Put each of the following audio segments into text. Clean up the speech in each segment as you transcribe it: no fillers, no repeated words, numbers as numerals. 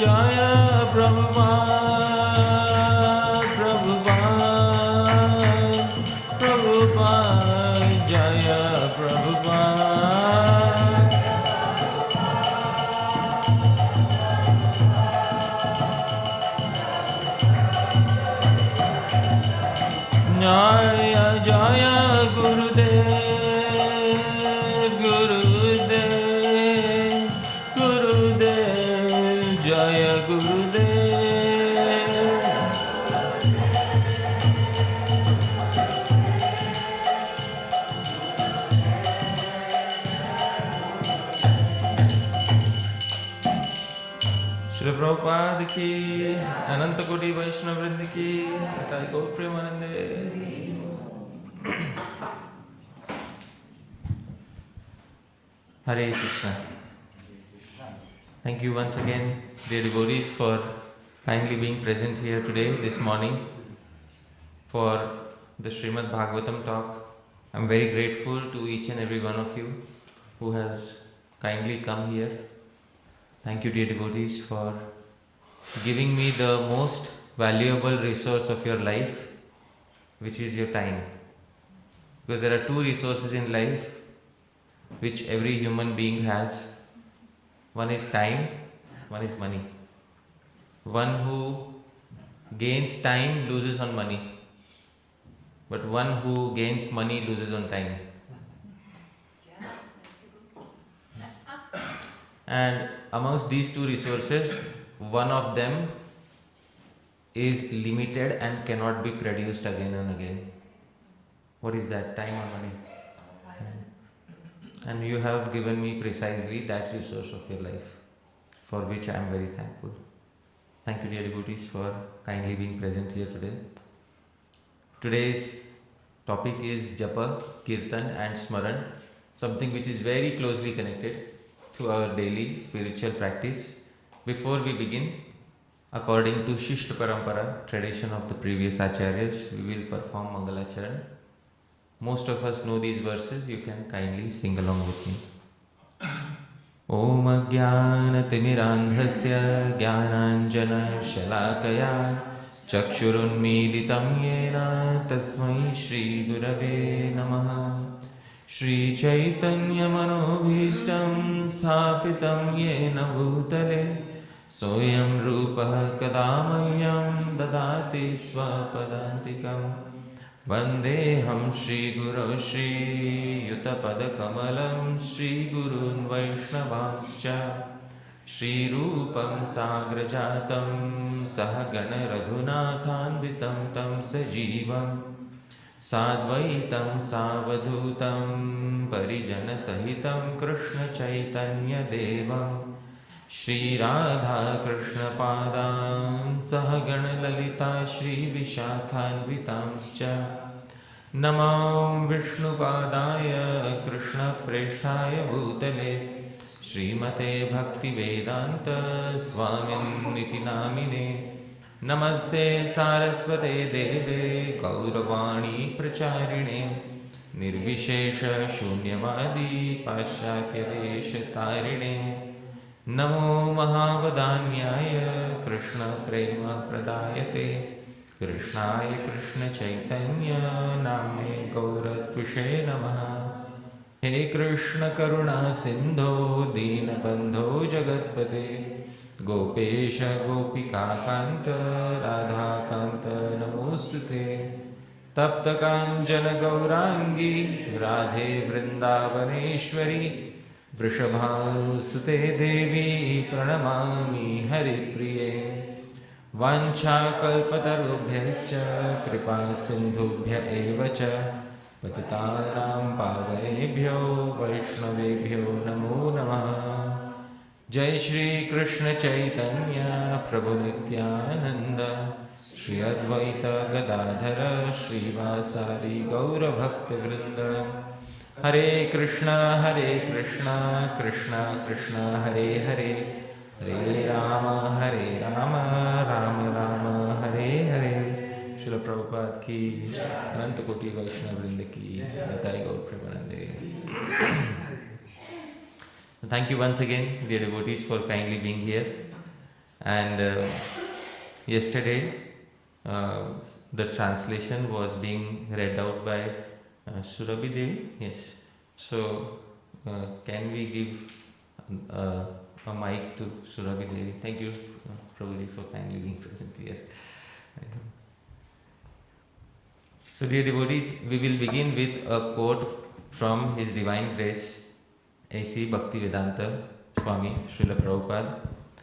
Jaya Prabhupada, Prabhupada, Prabhupada, Jaya Prabhupada. Jaya Jaya Gurudev, Gurudev, Gurudev, Jaya Gurudev. Shri Prabhupada ki, Ananta Koti Vaishnava Vrind ki, Nitai Gaur Premanande. Hare Krishna. Thank you once again, dear devotees, for kindly being present here today, this morning, for the Srimad Bhagavatam talk. I am very grateful to each and every one of you who has kindly come here. Thank you, dear devotees, for giving me the most valuable resource of your life, which is your time. Because there are two resources in life which every human being has. One is time, one is money. One who gains time loses on money, but one who gains money loses on time. And amongst these two resources, one of them is limited and cannot be produced again and again. What is that? Time or money? And you have given me precisely that resource of your life, for which I am very thankful. Thank you, dear devotees, for kindly being present here today. Today's topic is Japa, Kirtan and Smaran, something which is very closely connected to our daily spiritual practice. Before we begin, according to Shishta Parampara, tradition of the previous Acharyas, we will perform Mangalacharan. Most of us know these verses, you can kindly sing along with me. Om Ajnanatirmirandhasya Jnananjana Shalakaya Chakshurunmilitam Yena Tasmai Shri Gurave Namaha. Shri Chaitanya Manobhishtam Sthapitam Yena Bhutale Soyam Rupa Kadamahyam Dadati Swapadantikam Vandeham Shri Guru Shri Yutapada Kamalam Shri Gurun Vaishnavamscha Shri Rupam Sagrajatam Sahagana Raghunathanvitam Tam Sajivam Sadvaitam Savadhutam Parijana Sahitam Krishna Chaitanya Devam Shri Radha Krishna Padam Sahagana Lalita Shri Vishakhanvitamscha Namam Vishnu Padaya Krishna Presthaya Bhutale Srimate Bhakti Vedanta Swamin Niti Namine Namaste Saraswate Deve Gauravani Pracharine Nirvishesha Shunyavadi Paschatya Desha Tarine Namo Mahavadanyaya Krishna Prema Pradayate Krishnaya Krishna Chaitanya Name Gauratvishe Namaha. He Krishna Karuna Sindho Deenabandho Jagatpate Gopesha Gopika Kanta Radha Kanta Namostute Tapta Kanjana Gaurangi Radhe Vrindavaneshwari Vrishabhasute Devi Pranamami Haripriye Vancha Kalpatarubhyascha Kripa Sindhubhya Evacha Patitaram Pavanebhyo Vaishnavebhyo Namo Namaha. Jai Shri Krishna Chaitanya Prabhu Nityananda Shri Advaita Gadadhara Shri Vasari Gaura Bhakta Vrinda. Hare Krishna, Krishna Krishna, Hare Hare, Hare Rama, Rama Rama, Hare Hare. Srila Prabhupada ki, Ananta Koti Vaishnava Vrinda ki, Nitai Gaur Premanande. Thank you once again, dear devotees, for kindly being here. And yesterday, the translation was being read out by Surabhi Devi. Yes. So, can we give a mic to Surabhi Devi? Thank you, Prabhuji, for kindly being present here. So, dear devotees, we will begin with a quote from His Divine Grace, A.C. Bhaktivedanta Swami Srila Prabhupada.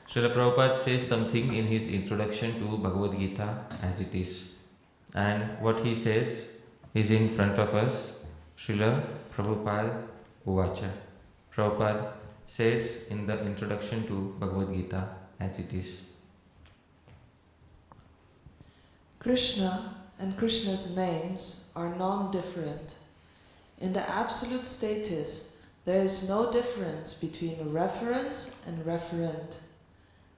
Srila Prabhupada says something in his introduction to Bhagavad Gita as it is. And what he says is in front of us. Srila Prabhupada Uvacha. Prabhupada says in the introduction to Bhagavad Gita as it is. Krishna and Krishna's names are non-different. In the absolute status, there is no difference between a reference and referent.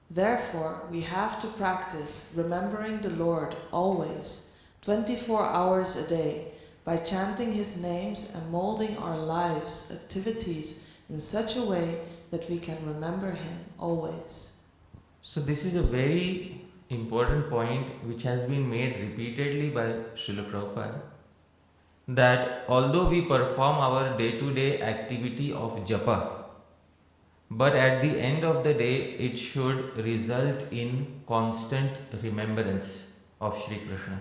Therefore, we have to practice remembering the Lord always, 24 hours a day, by chanting His names and molding our lives, activities in such a way that we can remember Him always. So this is a very important point which has been made repeatedly by Srila Prabhupada, that although we perform our day-to-day activity of Japa, but at the end of the day it should result in constant remembrance of Shri Krishna.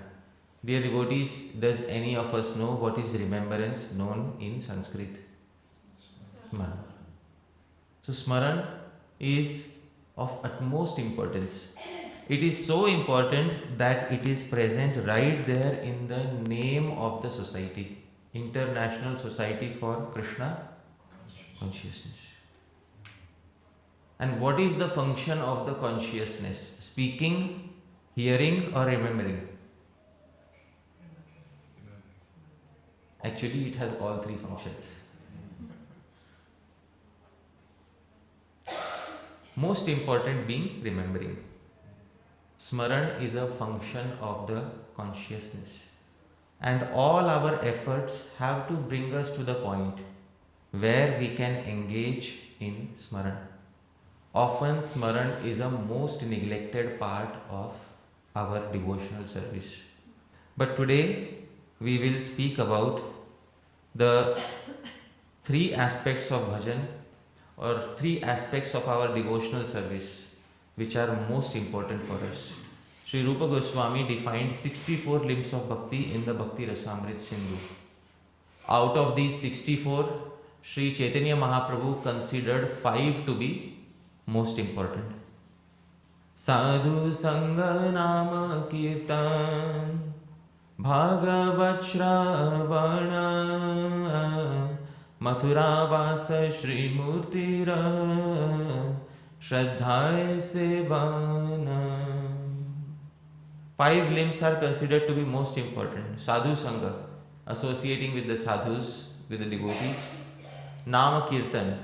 Dear devotees, does any of us know what is remembrance known in Sanskrit? Smarana. So Smaran is of utmost importance. It is so important that it is present right there in the name of the society, International Society for Krishna Consciousness. And what is the function of the consciousness? Speaking, hearing, or remembering? Actually, it has all three functions. Most important being remembering. Smaran is a function of the consciousness. And all our efforts have to bring us to the point where we can engage in Smaran. Often Smaran is a most neglected part of our devotional service. But today we will speak about the three aspects of bhajan, or three aspects of our devotional service which are most important for us. Sri Rupa Goswami defined 64 limbs of bhakti in the Bhakti Rasamrit Sindhu. Out of these 64, Sri Chaitanya Mahaprabhu considered 5 to be most important. Sadhu Sangha Nama Kirtan Bhagavat Shravana Mathura Vasa Shri Murtira Shraddhaya Sevana. 5 limbs are considered to be most important. Sadhu Sangha, associating with the sadhus, with the devotees. Nama Kirtan,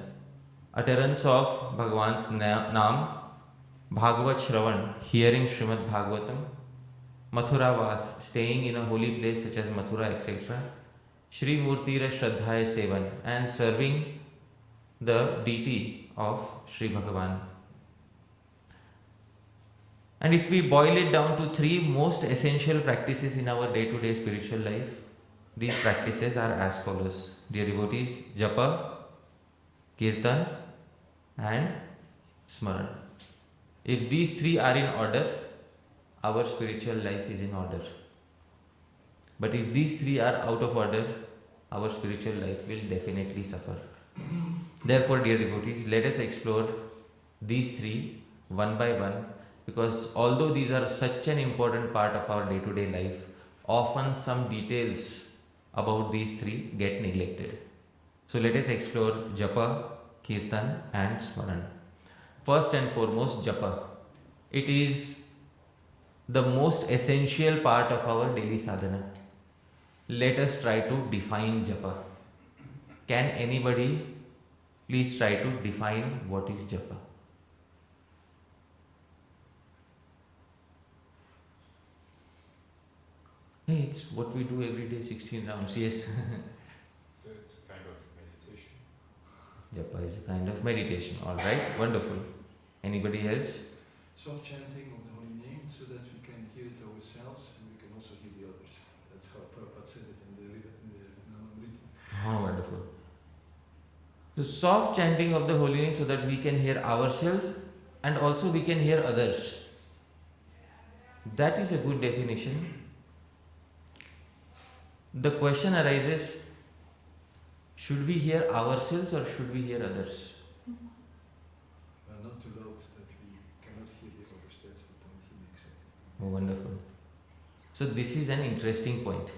utterance of Bhagavan's Naam. Bhagavat Shravan, hearing Srimad Bhagavatam. Mathura Vas, staying in a holy place such as Mathura, etc. Shri Murtira Shraddhaya Sevan, and serving the deity of Shri Bhagavan. And if we boil it down to 3 most essential practices in our day-to-day spiritual life, these practices are as follows. Dear devotees, Japa, Kirtan and Smaran. If these 3 are in order, our spiritual life is in order. But if these 3 are out of order, our spiritual life will definitely suffer. Therefore, dear devotees, let us explore these 3 one by one, because although these are such an important part of our day-to-day life, often some details about these 3 get neglected. So let us explore Japa, Kirtan and Smaran. First and foremost, Japa. It is the most essential part of our daily sadhana. Let us try to define Japa. Can anybody please try to define what is Japa? Hey, it's what we do every day, 16 rounds, yes. So it's a kind of meditation. Japa is a kind of meditation, alright, wonderful. Anybody else? soft chanting of the holy name so that we can hear it ourselves and we can also hear the others. That's how Prabhupada says it in the Namamrita. Oh, wonderful. The soft chanting of the holy name so that we can hear ourselves and also we can hear others. That is a good definition. The question arises, should we hear ourselves or should we hear others? Not too loud that we cannot hear the others. That's the point he makes. Oh, wonderful. So this is an interesting point.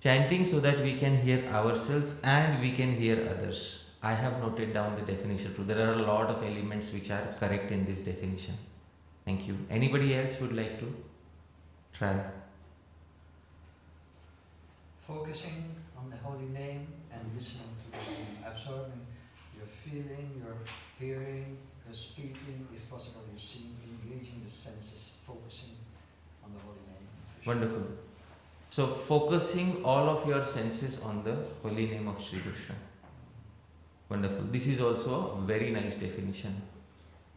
Chanting so that we can hear ourselves and we can hear others. I have noted down the definition too. There are a lot of elements which are correct in this definition. Thank you. Anybody else would like to try? Focusing on the holy name and listening to the holy name, absorbing your feeling, your hearing, your speaking, if possible your seeing, engaging the senses, focusing on the holy name. Wonderful. So focusing all of your senses on the holy name of Sri Krishna. Wonderful. This is also a very nice definition.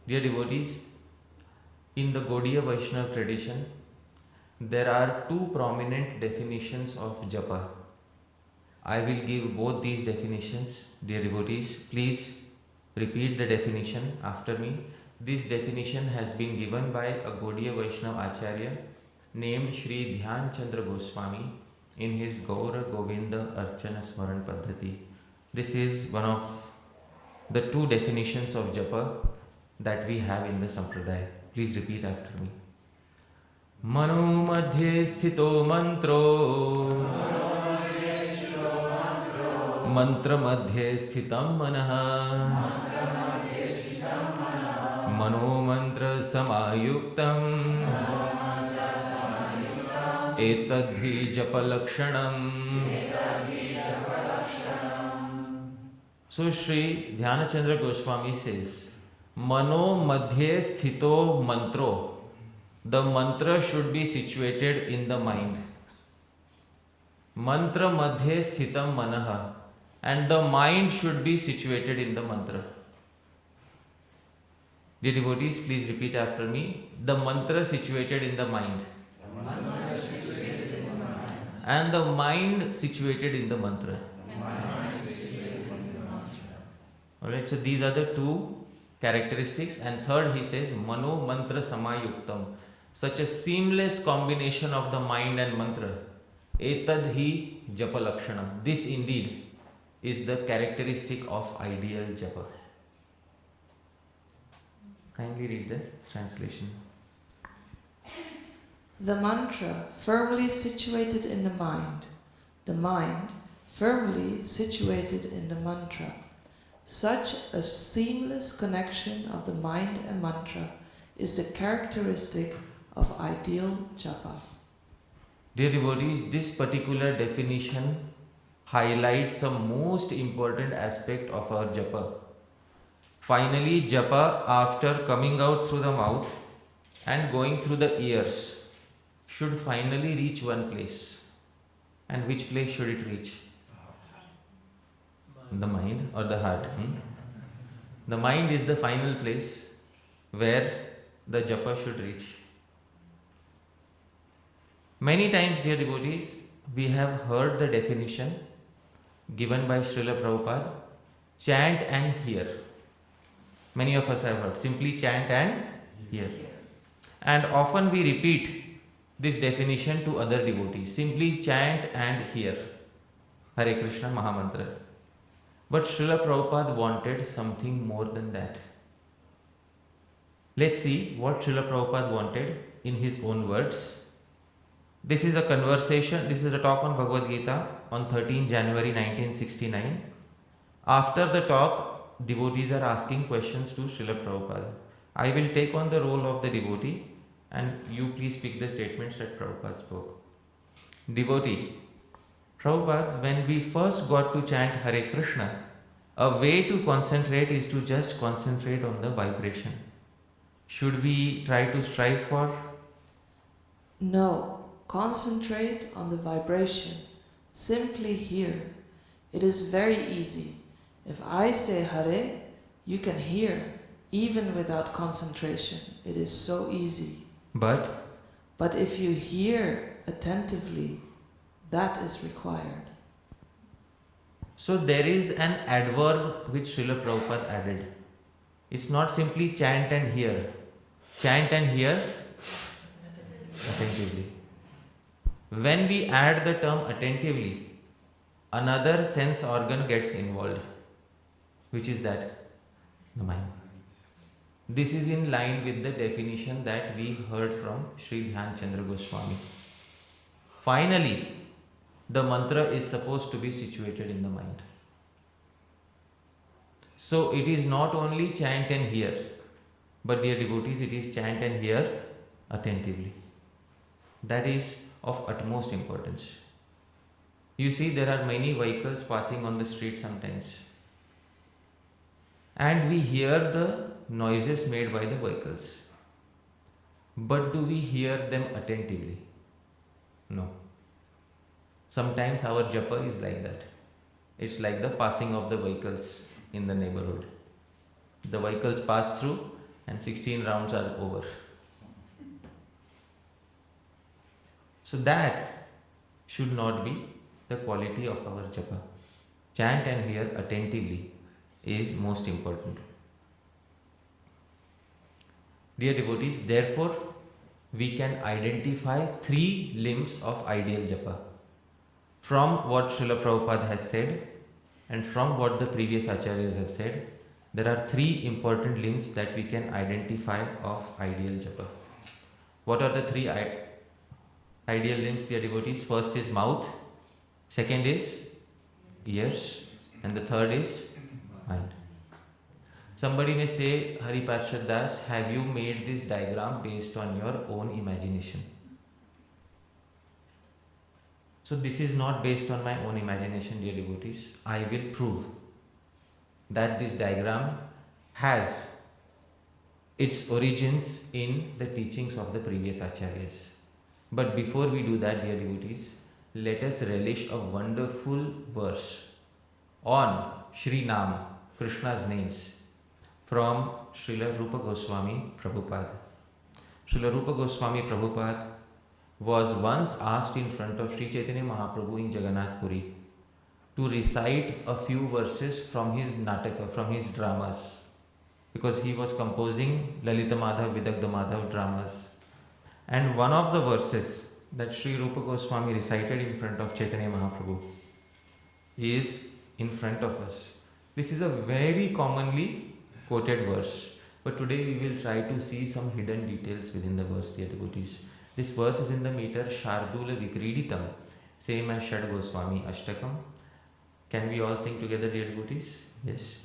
Dear devotees, in the Gaudiya Vaishnava tradition, there are two prominent definitions of japa. I will give both these definitions. Dear devotees, please repeat the definition after me. This definition has been given by a Gaudiya Vaishnava Acharya named Sri Dhyan Chandra Goswami in his Gaura Govinda Archana Smaran Paddhati. This is one of the two definitions of japa that we have in the Sampradaya. Please repeat after me. Mano madhye sthito mantro mantra madhye sthitam manaha mano mantra samayuktam etadhi japa lakshanam. So Sri Dhyanachandra Goswami says, Mano madhye sthito mantro. The mantra should be situated in the mind. Mantra madhye sthitam manaha. And the mind should be situated in the mantra. Dear devotees, please repeat after me. The mantra situated in the mind. And the mind situated in the mantra. Alright, so these are the two characteristics. And third, he says, Mano mantra samayuktam. Such a seamless combination of the mind and mantra. Etad hi japa lakshanam. This indeed is the characteristic of ideal japa. Kindly read the translation. The mantra firmly situated in the mind firmly situated in the mantra. Such a seamless connection of the mind and mantra is the characteristic of ideal japa. Dear devotees, this particular definition highlights a most important aspect of our japa. Finally, japa, after coming out through the mouth and going through the ears, should finally reach one place. And which place should it reach? The mind or the heart? The mind is the final place where the japa should reach. Many times, dear devotees, we have heard the definition given by Srila Prabhupada, chant and hear. Many of us have heard, simply chant and hear. And often we repeat this definition to other devotees, simply chant and hear Hare Krishna Mahamantra. But Srila Prabhupada wanted something more than that. Let's see what Srila Prabhupada wanted in his own words. This is a conversation, this is a talk on Bhagavad Gita on 13 January 1969. After the talk, devotees are asking questions to Srila Prabhupada. I will take on the role of the devotee and you please pick the statements that Prabhupada spoke. Devotee: Prabhupada, when we first got to chant Hare Krishna, a way to concentrate is to just concentrate on the vibration. Should we try to strive for? No. Concentrate on the vibration. Simply hear. It is very easy. If I say Hare, you can hear. even without concentration. It is so easy. But But if you hear attentively, that is required. so there is an adverb which Srila Prabhupada added. It's not simply chant and hear. Chant and hear attentively. When we add the term attentively, another sense organ gets involved. Which is that? The mind. This is in line with the definition that we heard from Sri Dhyan Chandra Goswami. Finally, the mantra is supposed to be situated in the mind. So it is not only chant and hear, but dear devotees, it is chant and hear attentively. That is of utmost importance. You see, there are many vehicles passing on the street sometimes, and we hear the noises made by the vehicles. But do we hear them attentively? No. Sometimes our japa is like that. It's like the passing of the vehicles in the neighborhood. The vehicles pass through and 16 rounds are over. So that should not be the quality of our japa. Chant and hear attentively is most important. Dear devotees, therefore, we can identify 3 limbs of ideal japa. From what Srila Prabhupada has said and from what the previous acharyas have said, there are 3 important limbs that we can identify of ideal japa. What are the 3 ideal limbs, dear devotees? First is mouth, second is ears, and the third is mind. Somebody may say, Hari Parshad Das, have you made this diagram based on your own imagination? So this is not based on my own imagination, dear devotees. I will prove that this diagram has its origins in the teachings of the previous acharyas. But before we do that, dear devotees, let us relish a wonderful verse on Shri Nam, Krishna's names, from Srila Rupa Goswami Prabhupada. Srila Rupa Goswami Prabhupada was once asked in front of Sri Chaitanya Mahaprabhu in Jagannath Puri to recite a few verses from his nataka, from his dramas, because he was composing Lalita Madhav, Vidagdha Madhav dramas. And one of the verses that Sri Rupa Goswami recited in front of Chaitanya Mahaprabhu is in front of us. This is a very commonly quoted verse, but today we will try to see some hidden details within the verse, dear devotees. This verse is in the meter Shardula Vikriditam, same as Shad Goswami Ashtakam. Can we all sing together, dear devotees? Yes.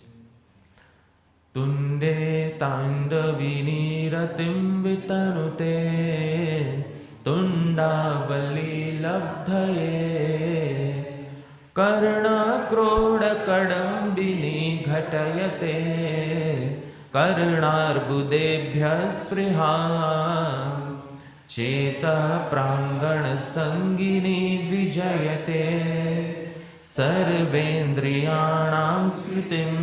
Tunde Tandavini Ratim Vitanute Tundavali Labdhaye Karna Kroda Kadambini Ghatayate Karnarbudebhya Spriham Cheta Prangana Sangini Vijayate Sarvendriyanam Smritim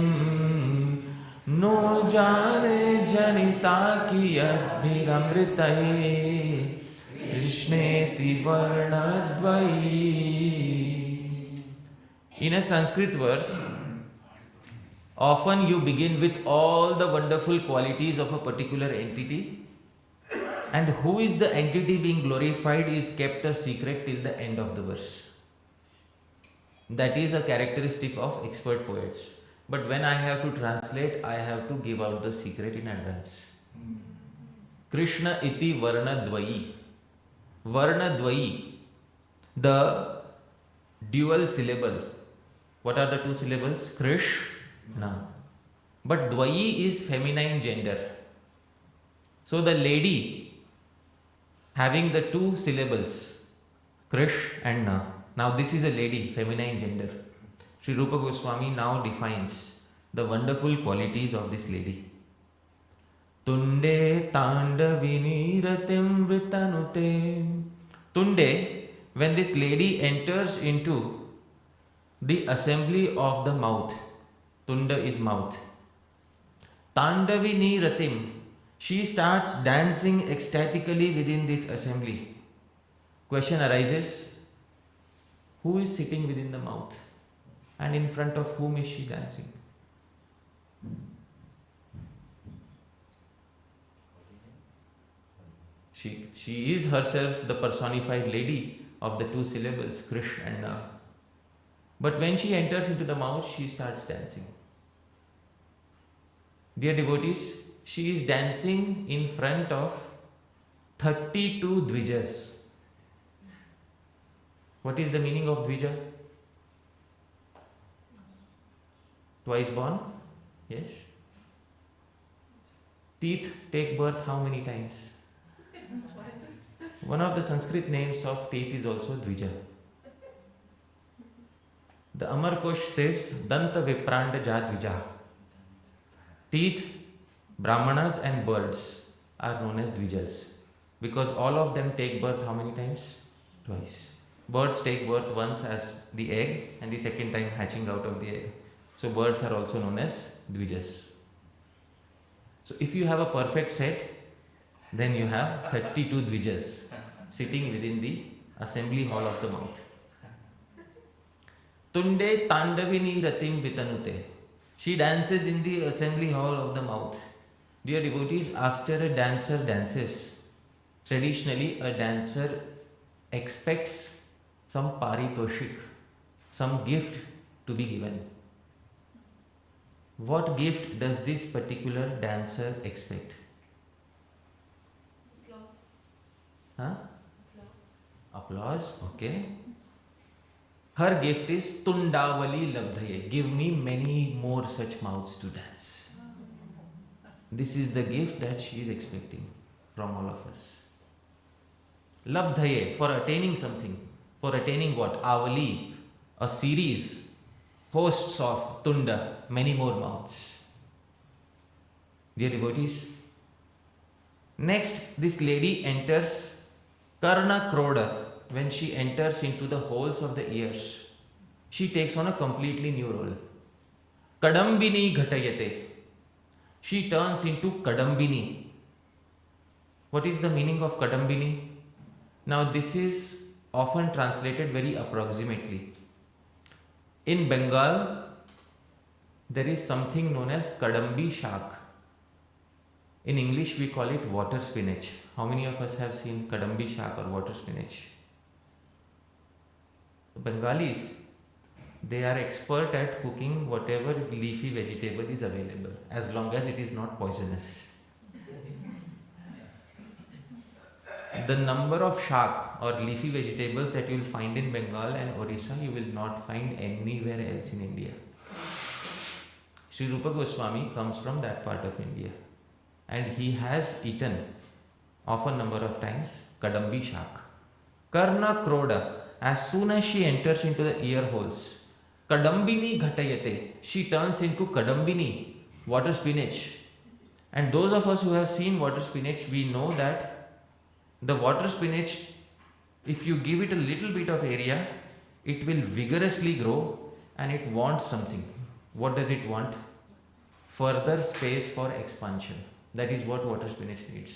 No Jane Janita Ki Abhiramritai Krishneti Varnadvai. In a Sanskrit verse, often you begin with all the wonderful qualities of a particular entity, and who is the entity being glorified is kept a secret till the end of the verse. That is a characteristic of expert poets. But when I have to translate, I have to give out the secret in advance. Krishna iti varna dvayi. Varna dvayi, the dual syllable. What are the 2 syllables? Krishna. But dvayi is feminine gender. So the lady having the 2 syllables, Krish and Na. Now this is a lady, feminine gender. Sri Rupa Goswami now defines the wonderful qualities of this lady. Tunde Tandavini Ratim Vritanute. Tunde, when this lady enters into the assembly of the mouth, Tunda is mouth. Tandavini Ratim. She starts dancing ecstatically within this assembly. Question arises, who is sitting within the mouth? And in front of whom is she dancing? She is herself the personified lady of the two syllables, Krish and Na. But when she enters into the mouth, she starts dancing. Dear devotees, she is dancing in front of 32 dvijas. What is the meaning of dvija? Twice born? Yes. Teeth take birth how many times? One of the Sanskrit names of teeth is also dvija. The Amar Kosh says, Danta Vipranda Jadvija. Teeth, Brahmanas and birds are known as dvijas because all of them take birth how many times? Twice. Birds take birth once as the egg and the second time hatching out of the egg. So birds are also known as dvijas. So if you have a perfect set, then you have 32 dvijas sitting within the assembly hall of the mouth. Tunde Tandavini Ratim Vitanute. She dances in the assembly hall of the mouth. Dear devotees, after a dancer dances, traditionally a dancer expects some paritoshik, some gift to be given. What gift does this particular dancer expect? Huh? Applause, okay. Her gift is Tundavali Labdhaye. Give me many more such mouths to dance. This is the gift that she is expecting from all of us. Labdhaye, for attaining something. For attaining what? Avali, a series, hosts of Tunda, many more mouths. Dear devotees, next this lady enters Karna Kroda. When she enters into the holes of the ears, she takes on a completely new role. Kadambini Ghatayate. She turns into Kadambini. What is the meaning of Kadambini? Now this is often translated very approximately. In Bengal, there is something known as Kadambi Shak. In English, we call it water spinach. How many of us have seen Kadambi Shak or water spinach? The Bengalis, they are expert at cooking whatever leafy vegetable is available, as long as it is not poisonous. The number of shak or leafy vegetables that you will find in Bengal and Orissa, you will not find anywhere else in India. Sri Rupa Goswami comes from that part of India, and he has eaten often number of times Kadambi Shak. Karna Kroda. As soon as she enters into the ear holes, Kadambini Ghatayate, she turns into Kadambini, water spinach. And those of us who have seen water spinach, we know that the water spinach, if you give it a little bit of area, it will vigorously grow and it wants something. What does it want? Further space for expansion. That is what water spinach needs.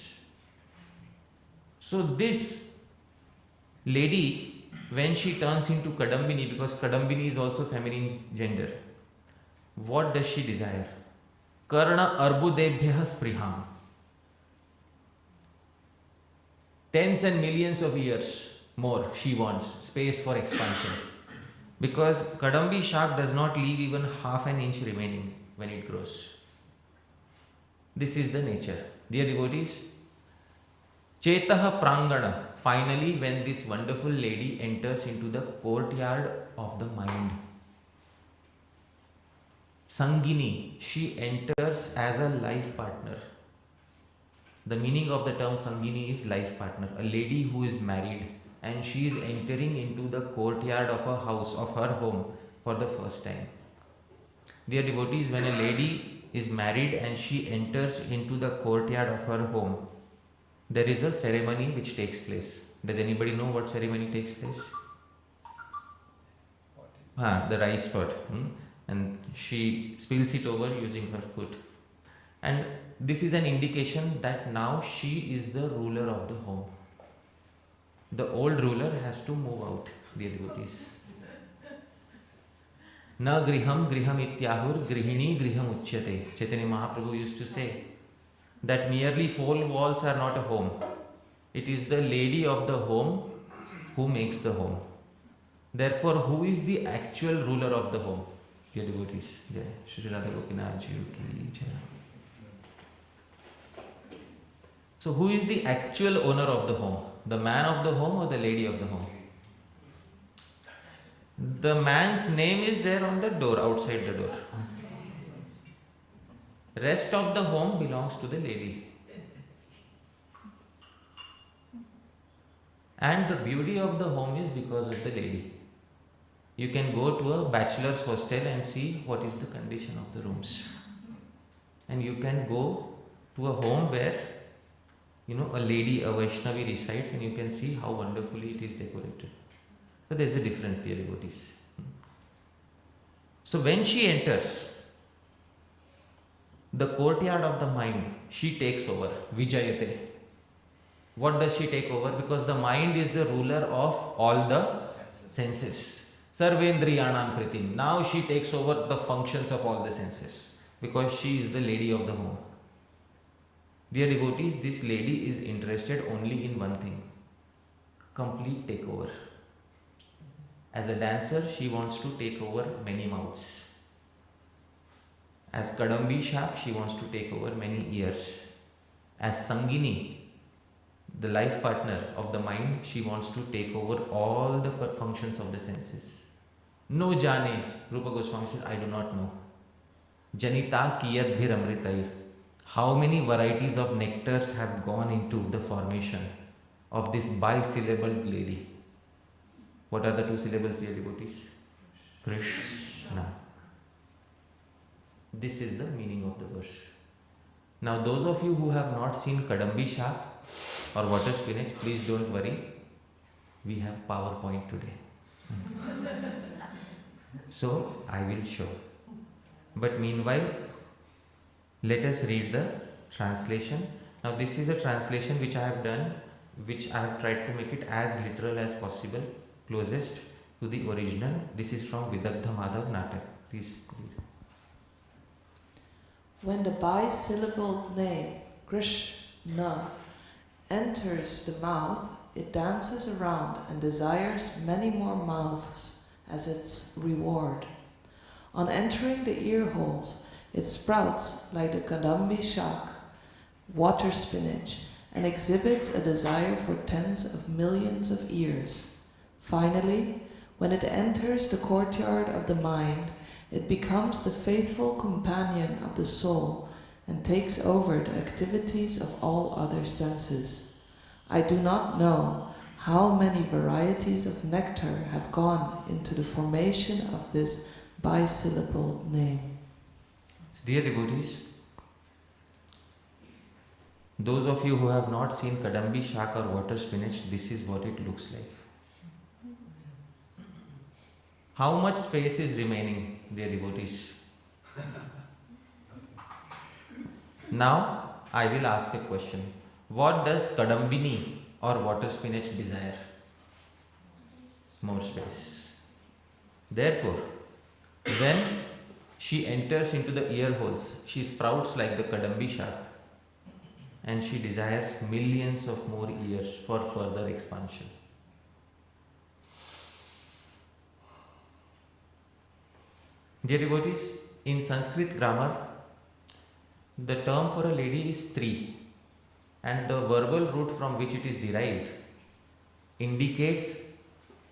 So this lady, when she turns into Kadambini, because Kadambini is also feminine gender, what does she desire? Karna Arbudebhyah Spriham. Tens and millions of years more she wants, space for expansion. Because Kadambi Shak does not leave even half an inch remaining when it grows. This is the nature. Dear devotees, Chetaha Prangana. Finally, when this wonderful lady enters into the courtyard of the mind, Sangini, she enters as a life partner. The meaning of the term Sangini is life partner, a lady who is married and she is entering into the courtyard of her house, of her home for the first time. Dear devotees, when a lady is married and she enters into the courtyard of her home, there is a ceremony which takes place. Does anybody know what ceremony takes place? The rice pot. And she spills it over using her foot. And this is an indication that now she is the ruler of the home. The old ruler has to move out, dear devotees. Na griham griham ityahur grihini griham uchyate. Chaitanya Mahaprabhu used to say that merely four walls are not a home. It is the lady of the home who makes the home. Therefore, who is the actual ruler of the home? Dear devotees, Jai Shri Radha Gopinath Ji ki Jai. So, who is the actual owner of the home? The man of the home or the lady of the home? The man's name is there on the door, outside the door. Rest of the home belongs to the lady. And the beauty of the home is because of the lady. You can go to a bachelor's hostel and see what is the condition of the rooms. And you can go to a home where a lady, a Vaishnavi resides, and you can see how wonderfully it is decorated. So there is a difference, dear devotees. So when she enters the courtyard of the mind, she takes over. Vijayate. What does she take over? Because the mind is the ruler of all the senses. Sarvendriyanam kritim. Now she takes over the functions of all the senses because she is the lady of the home. Dear devotees, this lady is interested only in one thing: complete takeover. As a dancer, she wants to take over many mouths. As Kadambi Shak, she wants to take over many ears. As Sangini, the life partner of the mind, she wants to take over all the functions of the senses. No jane, Rupa Goswami says, I do not know. Janita kiyad bhir amritair. How many varieties of nectars have gone into the formation of this bisyllabled lady? What are the two syllables, dear devotees? Krishna. This is the meaning of the verse. Now, those of you who have not seen Kadambi Shak or water spinach, please don't worry. We have PowerPoint today. So, I will show. But meanwhile, let us read the translation. Now, this is a translation which I have done, which I have tried to make it as literal as possible, closest to the original. This is from Vidagdha Madhav Natak. Please read. When the bisyllabled name Krishna enters the mouth, it dances around and desires many more mouths as its reward. On entering the ear holes, it sprouts like the Kadambi Shak, water spinach, and exhibits a desire for tens of millions of ears. Finally, when it enters the courtyard of the mind, it becomes the faithful companion of the soul and takes over the activities of all other senses. I do not know how many varieties of nectar have gone into the formation of this bisyllabled name. Dear devotees, those of you who have not seen Kadambi Shak or water spinach, this is what it looks like. How much space is remaining, dear devotees? Now, I will ask a question. What does Kadambini or water spinach desire? More space. Therefore, when she enters into the ear holes, she sprouts like the Kadambi Shak and she desires millions of more ears for further expansion. Dear devotees, in Sanskrit grammar, the term for a lady is stri, and the verbal root from which it is derived indicates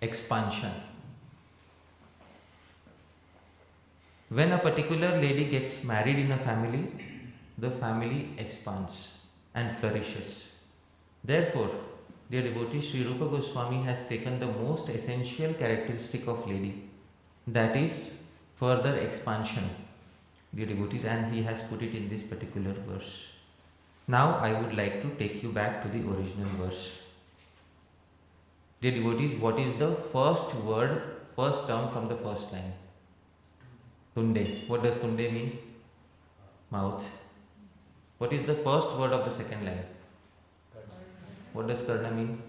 expansion. When a particular lady gets married in a family, the family expands and flourishes. Therefore, dear devotees, Sri Rupa Goswami has taken the most essential characteristic of lady, that is further expansion, dear devotees, and he has put it in this particular verse. Now I would like to take you back to the original verse. Dear devotees, what is the first word, first term from the first line? Tunde. What does tunde mean? Mouth. What is the first word of the second line? What does Karna mean?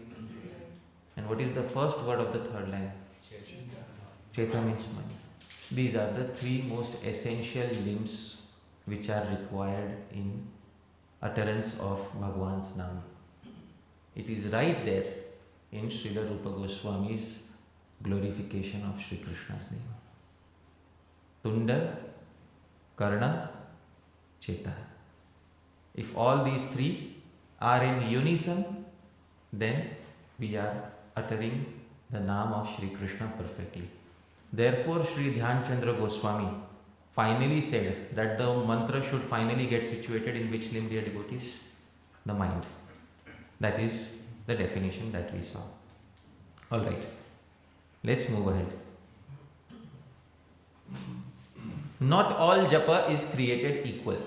And what is the first word of the third line? Cheta means mind. These are the three most essential limbs which are required in utterance of Bhagwan's name. It is right there in Srila Rupa Goswami's glorification of Sri Krishna's name. Tunda, Karna, Cheta. If all these three are in unison, then we are uttering the name of Sri Krishna perfectly. Therefore, Sri Dhyan Chandra Goswami finally said that the mantra should finally get situated in which limb, dear devotees? The mind. That is the definition that we saw. Alright, let's move ahead. Not all japa is created equal.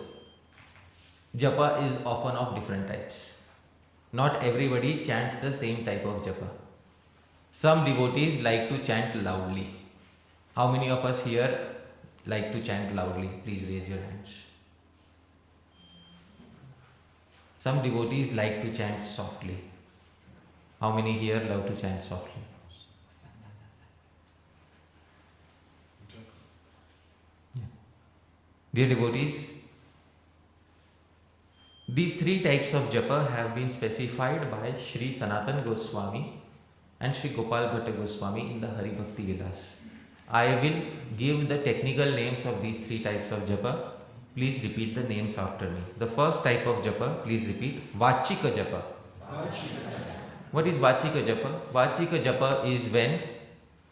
Japa is often of different types. Not everybody chants the same type of japa. Some devotees like to chant loudly. How many of us here like to chant loudly? Please raise your hands. Some devotees like to chant softly. How many here love to chant softly? Yeah. Dear devotees, these three types of japa have been specified by Sri Sanatan Goswami and Sri Gopal Bhatta Goswami in the Hari Bhakti Vilas. I will give the technical names of these three types of japa. Please repeat the names after me. The first type of japa, please repeat, Vachika japa. What is Vachika japa? Vachika japa is when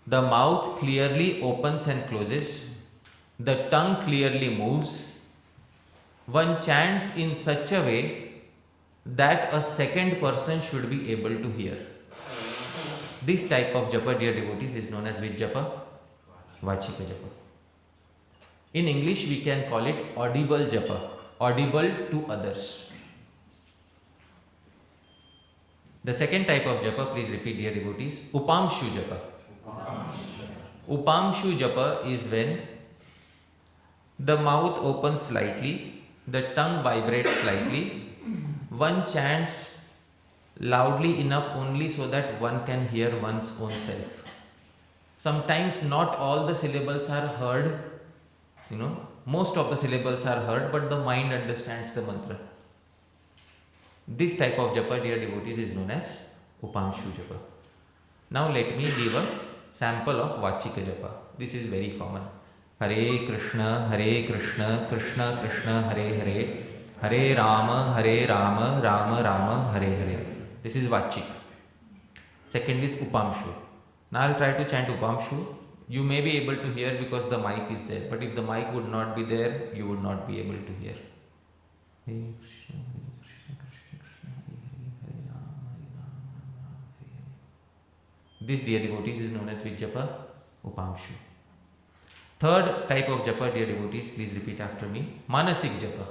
the mouth clearly opens and closes, the tongue clearly moves, one chants in such a way that a second person should be able to hear. This type of japa, dear devotees, is known as which japa? Vachika japa. In English, we can call it audible japa, audible to others. The second type of japa, please repeat, dear devotees, Upamshu japa. Upamshu japa is when the mouth opens slightly, the tongue vibrates slightly, one chants loudly enough only so that one can hear one's own self. Sometimes not all the syllables are heard, most of the syllables are heard, but the mind understands the mantra. This type of japa, dear devotees, is known as Upamshu japa. Now let me give a sample of Vachika japa. This is very common. Hare Krishna, Krishna Krishna, Hare Hare, Hare Rama, Rama Rama, Hare Hare. This is Vachik. Second is Upamshu. Now I'll try to chant Upamshu. You may be able to hear because the mic is there, but if the mic would not be there, you would not be able to hear. Hare Krishna, Krishna Krishna, Hare Hare, Hare Rama, Rama Hare Hare. This, dear devotees, is known as which japa? Upamshu. Third type of japa, dear devotees, please repeat after me. Manasik japa.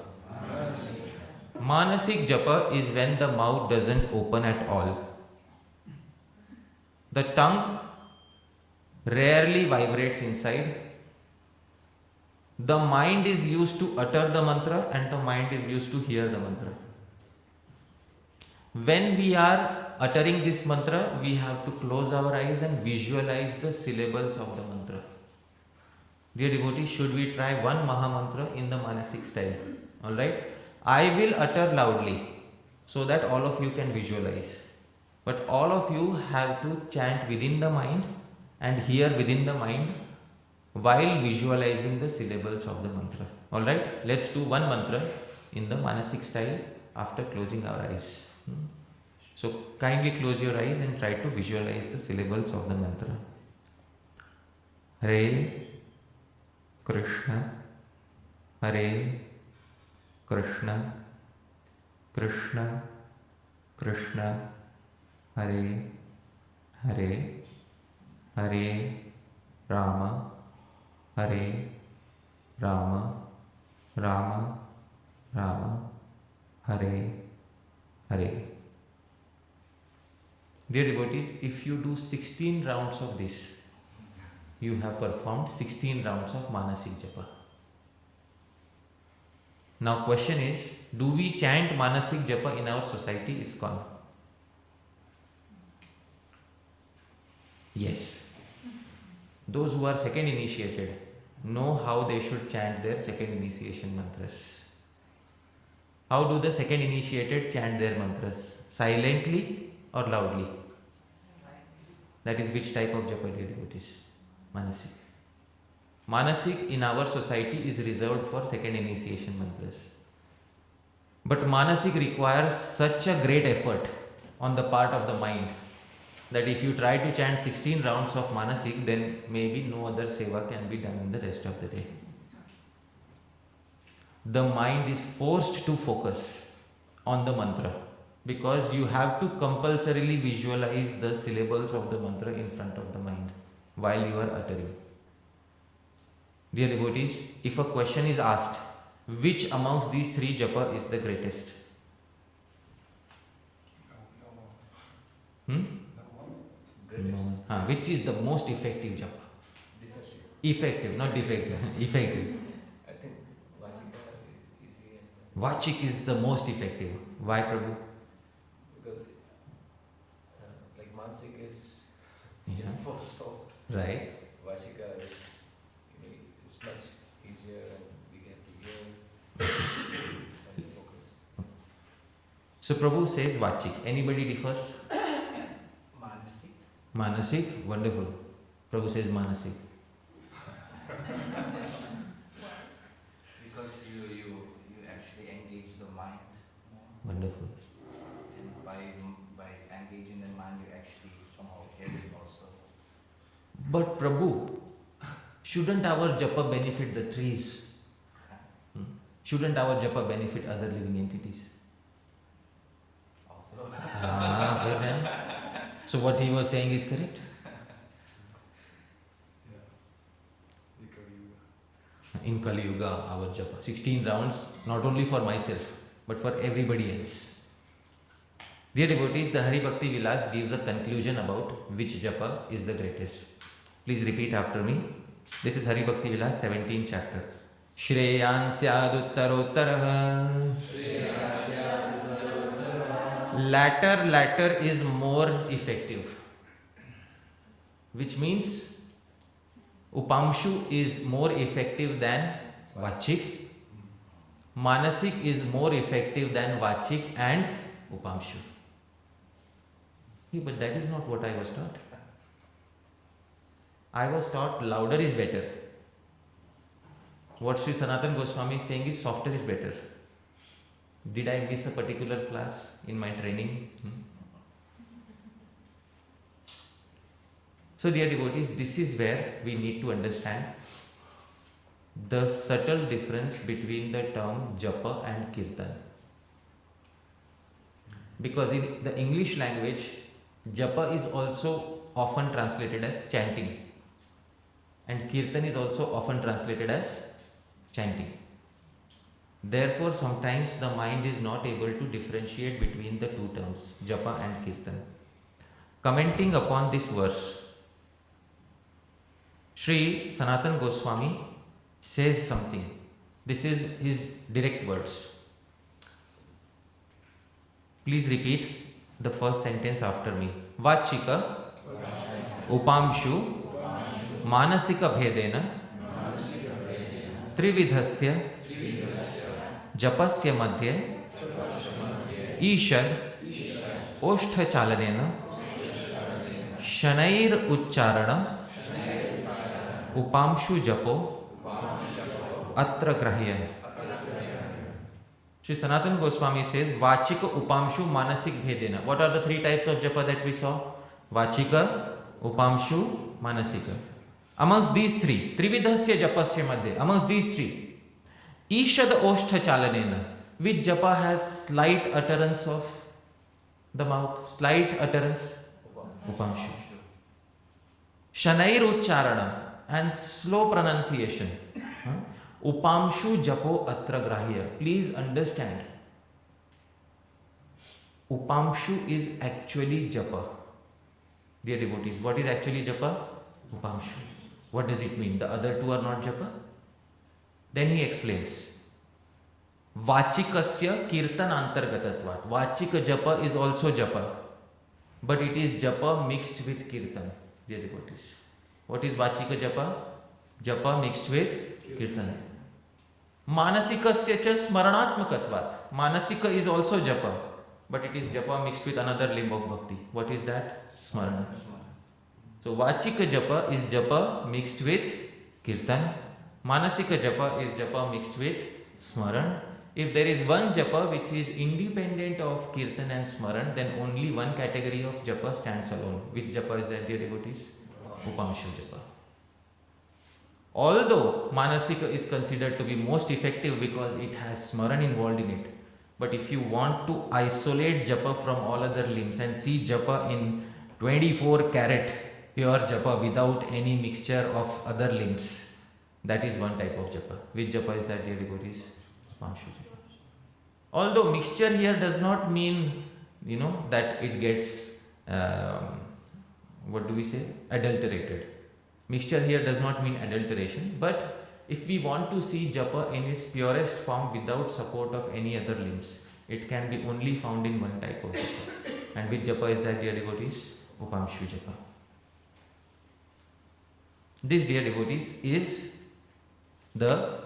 Manasik japa is when the mouth doesn't open at all. The tongue rarely vibrates inside. The mind is used to utter the mantra and the mind is used to hear the mantra. When we are uttering this mantra, we have to close our eyes and visualize the syllables of the mantra. Dear devotees, should we try one Maha Mantra in the Manasik style? Alright? I will utter loudly so that all of you can visualize. But all of you have to chant within the mind and hear within the mind while visualizing the syllables of the mantra. Alright? Let's do one mantra in the Manasik style after closing our eyes. So kindly close your eyes and try to visualize the syllables of the mantra. Hare Krishna, Hare Krishna, Krishna Krishna, Hare Hare, Hare Rama, Hare Rama, Rama Rama, Hare Hare. Dear devotees, if you do 16 rounds of this, you have performed 16 rounds of Manasik Japa. Now question is, do we chant Manasik Japa in our society ISKCON? Yes. Those who are second initiated know how they should chant their second initiation mantras. How do the second initiated chant their mantras? Silently or loudly? That is which type of japa, dear devotees? Manasik. Manasik in our society is reserved for second initiation mantras. But Manasik requires such a great effort on the part of the mind that if you try to chant 16 rounds of Manasik, then maybe no other seva can be done in the rest of the day. The mind is forced to focus on the mantra because you have to compulsorily visualize the syllables of the mantra in front of the mind while you are uttering. Dear devotees, if a question is asked, which amongst these three japa is the greatest? No. Which is the most effective japa? Defective. Effective, not defective. Effective. I think Vachika is easy and Vachik is the most effective. Why, Prabhu? because like Mansik is Yeah. so Right. Vachika is it's much easier and we get to hear and focus. So Prabhu says Vachik. Anybody differs? Manasik. Manasik, wonderful. Prabhu says Manasik. Because you actually engage the mind, Wonderful. and by engaging the mind, you actually somehow hear it also. But Prabhu, shouldn't our japa benefit the trees? Shouldn't our japa benefit other living entities? Also, Okay then. So what he was saying is correct. Yeah. The Kali Yuga. In Kali Yuga, our japa, 16 rounds, not only for myself, but for everybody else. Dear devotees, the Hari Bhakti Vilas gives a conclusion about which japa is the greatest. Please repeat after me. This is Hari Bhakti Vilas, 17th chapter. Shreyan syaduttarottarah. Latter is more effective. Which means Upamshu is more effective than Vachik. Manasik is more effective than Vachik and Upamshu. But that is not what I was taught. I was taught louder is better. What Sri Sanatan Goswami is saying is softer is better. Did I miss a particular class in my training? So dear devotees, this is where we need to understand the subtle difference between the term japa and kirtan. Because in the English language, japa is also often translated as chanting, and kirtan is also often translated as chanting. Therefore, sometimes the mind is not able to differentiate between the two terms, japa and kirtan. Commenting upon this verse, Sri Sanatan Goswami says something. This is his direct words. Please repeat the first sentence after me. Vachika upamshu manasika bhedena trividhasya japasya madhye ईषद ओष्ठ चालनेन शनैर उच्चारण उपांशु जपो अत्र ग्रह्य. Sri Sanatan Goswami says Vachika, Upamshu, Manasik Bhedena. What are the three types of japa that we saw? Vachika, Upamshu, Manasika. Amongst these three, Trividhasya Japasya Madhya, amongst these three, Ishad Oshtha Chalanena, which japa has slight utterance of the mouth, slight utterance, Upamshu. Shanair Ucharana, and slow pronunciation. Upamshu Japo Atra Grahya. Please understand, Upamshu is actually japa. Dear devotees, what is actually japa? Upamshu. What does it mean? The other two are not japa? Then he explains. Vachikasya kirtanantargatatvat. Vachika japa is also japa, but it is japa mixed with kirtan, dear devotees. What is Vachika japa? Japa mixed with kirtan. Manasikasya cha smaranatmakatvat. Manasika is also japa, but it is japa mixed with another limb of bhakti. What is that? Smarana. So Vachika japa is japa mixed with kirtan. Manasika japa is japa mixed with smaran. If there is one japa which is independent of kirtan and smaran, then only one category of japa stands alone. Which japa is that, dear devotees? Upamshu japa. Although Manasika is considered to be most effective because it has smaran involved in it, but if you want to isolate japa from all other limbs and see japa in 24 karat pure japa without any mixture of other limbs, that is one type of japa. Which japa is that, dear devotees? Upamshu japa. Although mixture here does not mean, that it gets, adulterated. Mixture here does not mean adulteration, but if we want to see japa in its purest form without support of any other limbs, it can be only found in one type of japa. And which japa is that, dear devotees? Upamshu japa. This, dear devotees, is the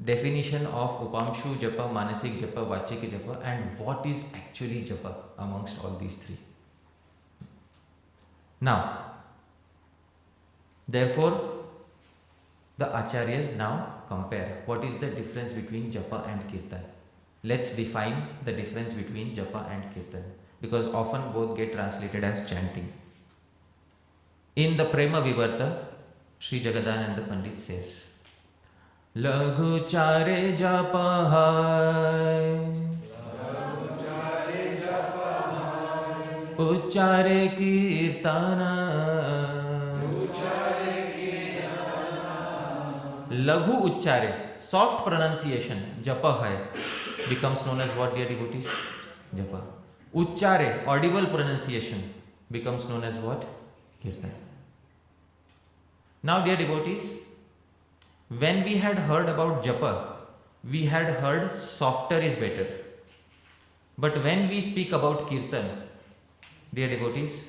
definition of Upamshu japa, Manasik japa, Vachika japa, and what is actually japa amongst all these three. Now, therefore, the acharyas now compare what is the difference between japa and kirtan. Let's define the difference between japa and kirtan, because often both get translated as chanting. In the Prema Vivarta, Sri Jagadananda Pandit says, Laghu chare japa hai, Uchare kirtana. Laghu uchare, soft pronunciation, japa hai, becomes known as what, dear devotees? Japa. Uchare, audible pronunciation, becomes known as what? Kirtan. Now, dear devotees, when we had heard about japa, we had heard softer is better. But when we speak about kirtan, dear devotees,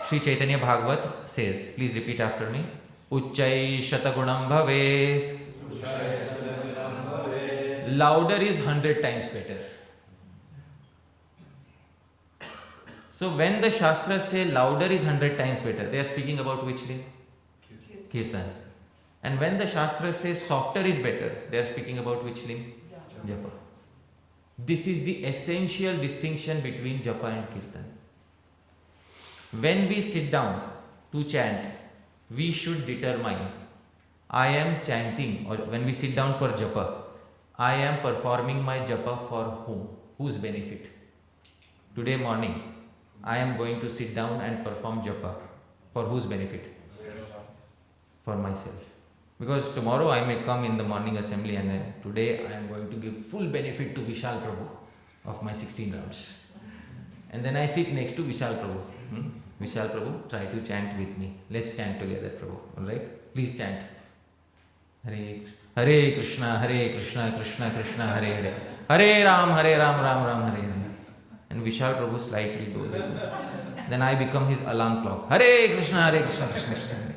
Sri Chaitanya Bhagavat says, please repeat after me, Uchchai shatagunam bhave. Louder is 100 times better. So when the Shastras say louder is 100 times better, they are speaking about which limb? Kirtan. And when the Shastras say softer is better, they are speaking about which limb? Japa. This is the essential distinction between japa and kirtan. When we sit down to chant, we should determine, I am chanting, or when we sit down for japa, I am performing my japa for whom? Whose benefit? Today morning, I am going to sit down and perform japa. For whose benefit? For myself. Because tomorrow I may come in the morning assembly and today I am going to give full benefit to Vishal Prabhu of my 16 rounds. And then I sit next to Vishal Prabhu. Vishal Prabhu, try to chant with me. Let's chant together, Prabhu. Alright? Please chant. Hare Krishna, Krishna Krishna, Hare Hare. Hare Ram, Ram Ram, Hare Hare. And Vishal Prabhu slightly dozes. Then I become his alarm clock. Hare Krishna, Krishna Krishna, Hare.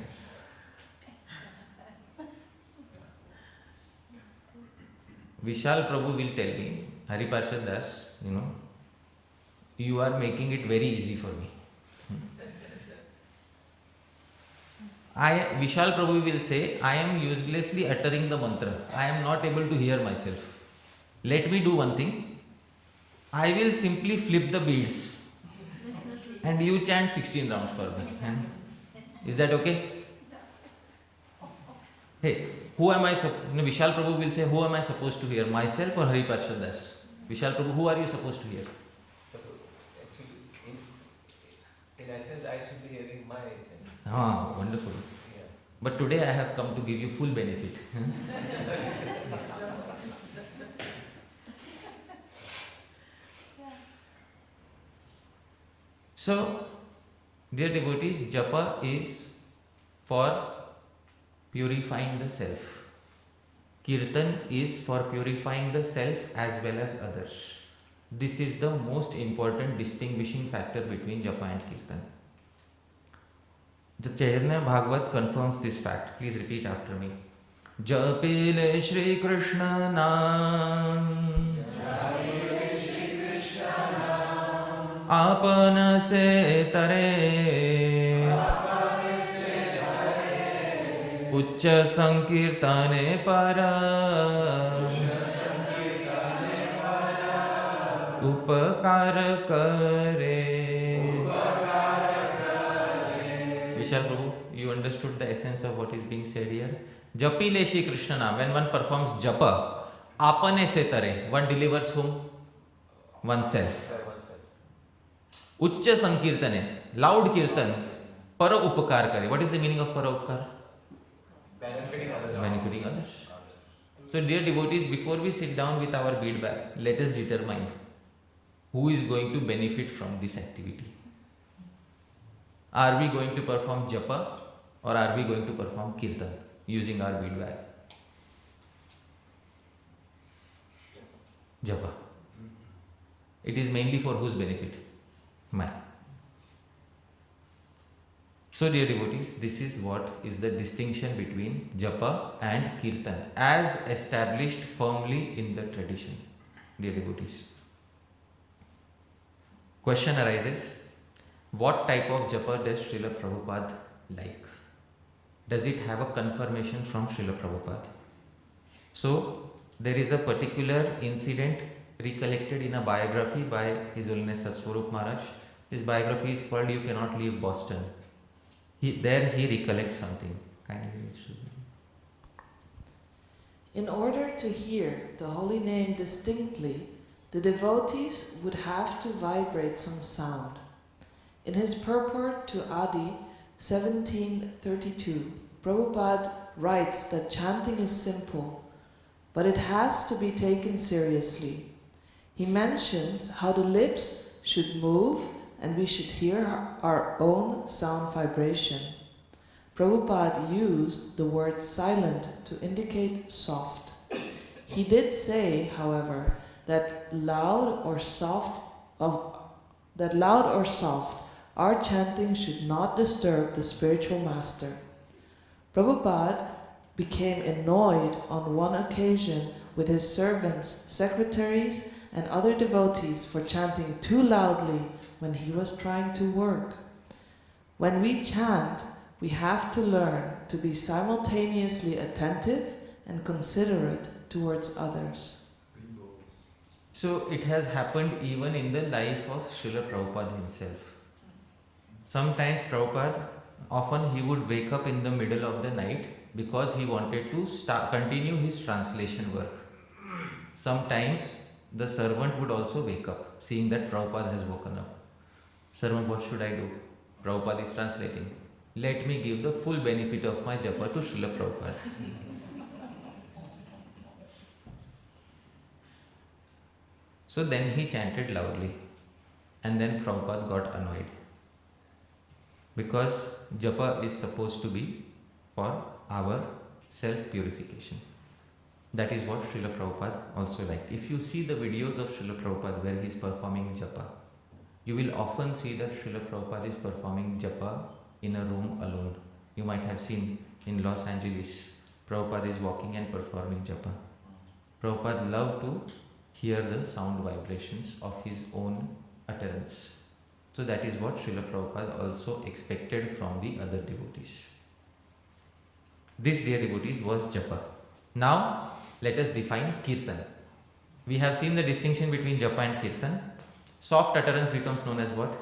Vishal Prabhu will tell me, Hari Parshad Das, you are making it very easy for me. Vishal Prabhu will say, I am uselessly uttering the mantra. I am not able to hear myself. Let me do one thing. I will simply flip the beads and you chant 16 rounds for me. Is that okay? Hey, who am I? Vishal Prabhu will say, who am I supposed to hear? Myself or Hari Parshad Das? Vishal Prabhu, who are you supposed to hear? Actually, in essence, I should be hearing my chant. Ah, wonderful. Yeah. But today I have come to give you full benefit. So, dear devotees, japa is for purifying the self. Kirtan is for purifying the self as well as others. This is the most important distinguishing factor between Japa and Kirtan. The Chaitanya Bhagavat confirms this fact. Please repeat after me. Japile Shri Krishna Naam, आपन से तरे, उच्च संकीर्तने पर, उपकार करे. Vishal Prabhu, you understood the essence of what is being said here? Japile Shri Krishna Naam. When one performs japa, apane se tare, one delivers whom? Oneself. Uchcha Sankirtane, loud kirtan, para upakar kare. What is the meaning of para upakar? Benefiting others. Benefiting others. So dear devotees, before we sit down with our bead bag, let us determine who is going to benefit from this activity. Are we going to perform japa or are we going to perform kirtan using our bead bag? Japa. It is mainly for whose benefit? Man. So dear devotees, this is what is the distinction between japa and kirtan as established firmly in the tradition. Dear devotees, question arises, what type of japa does Srila Prabhupada like? Does it have a confirmation from Srila Prabhupada? So there is a particular incident recollected in a biography by His Holiness Satswarup Maharaj. His biography is called You Cannot Leave Boston. There he recollects something. In order to hear the holy name distinctly, the devotees would have to vibrate some sound. In his purport to Adi 1732, Prabhupada writes that chanting is simple, but it has to be taken seriously. He mentions how the lips should move and we should hear our own sound vibration. Prabhupada used the word silent to indicate soft. He did say, however, that loud or soft, our chanting should not disturb the spiritual master. Prabhupada became annoyed on one occasion with his servants, secretaries, and other devotees for chanting too loudly when he was trying to work. When we chant, we have to learn to be simultaneously attentive and considerate towards others. So it has happened even in the life of Srila Prabhupada himself. Sometimes Prabhupada, often he would wake up in the middle of the night because he wanted to continue his translation work. Sometimes the servant would also wake up, seeing that Prabhupada has woken up. Servant, what should I do? Prabhupada is translating. Let me give the full benefit of my japa to Srila Prabhupada. So then he chanted loudly, and then Prabhupada got annoyed. Because japa is supposed to be for our self-purification. That is what Srila Prabhupada also liked. If you see the videos of Srila Prabhupada where he is performing japa, you will often see that Srila Prabhupada is performing japa in a room alone. You might have seen in Los Angeles, Prabhupada is walking and performing japa. Prabhupada loved to hear the sound vibrations of his own utterance. So that is what Srila Prabhupada also expected from the other devotees. This, dear devotees, was japa. Now, let us define kirtan. We have seen the distinction between japa and kirtan. Soft utterance becomes known as what?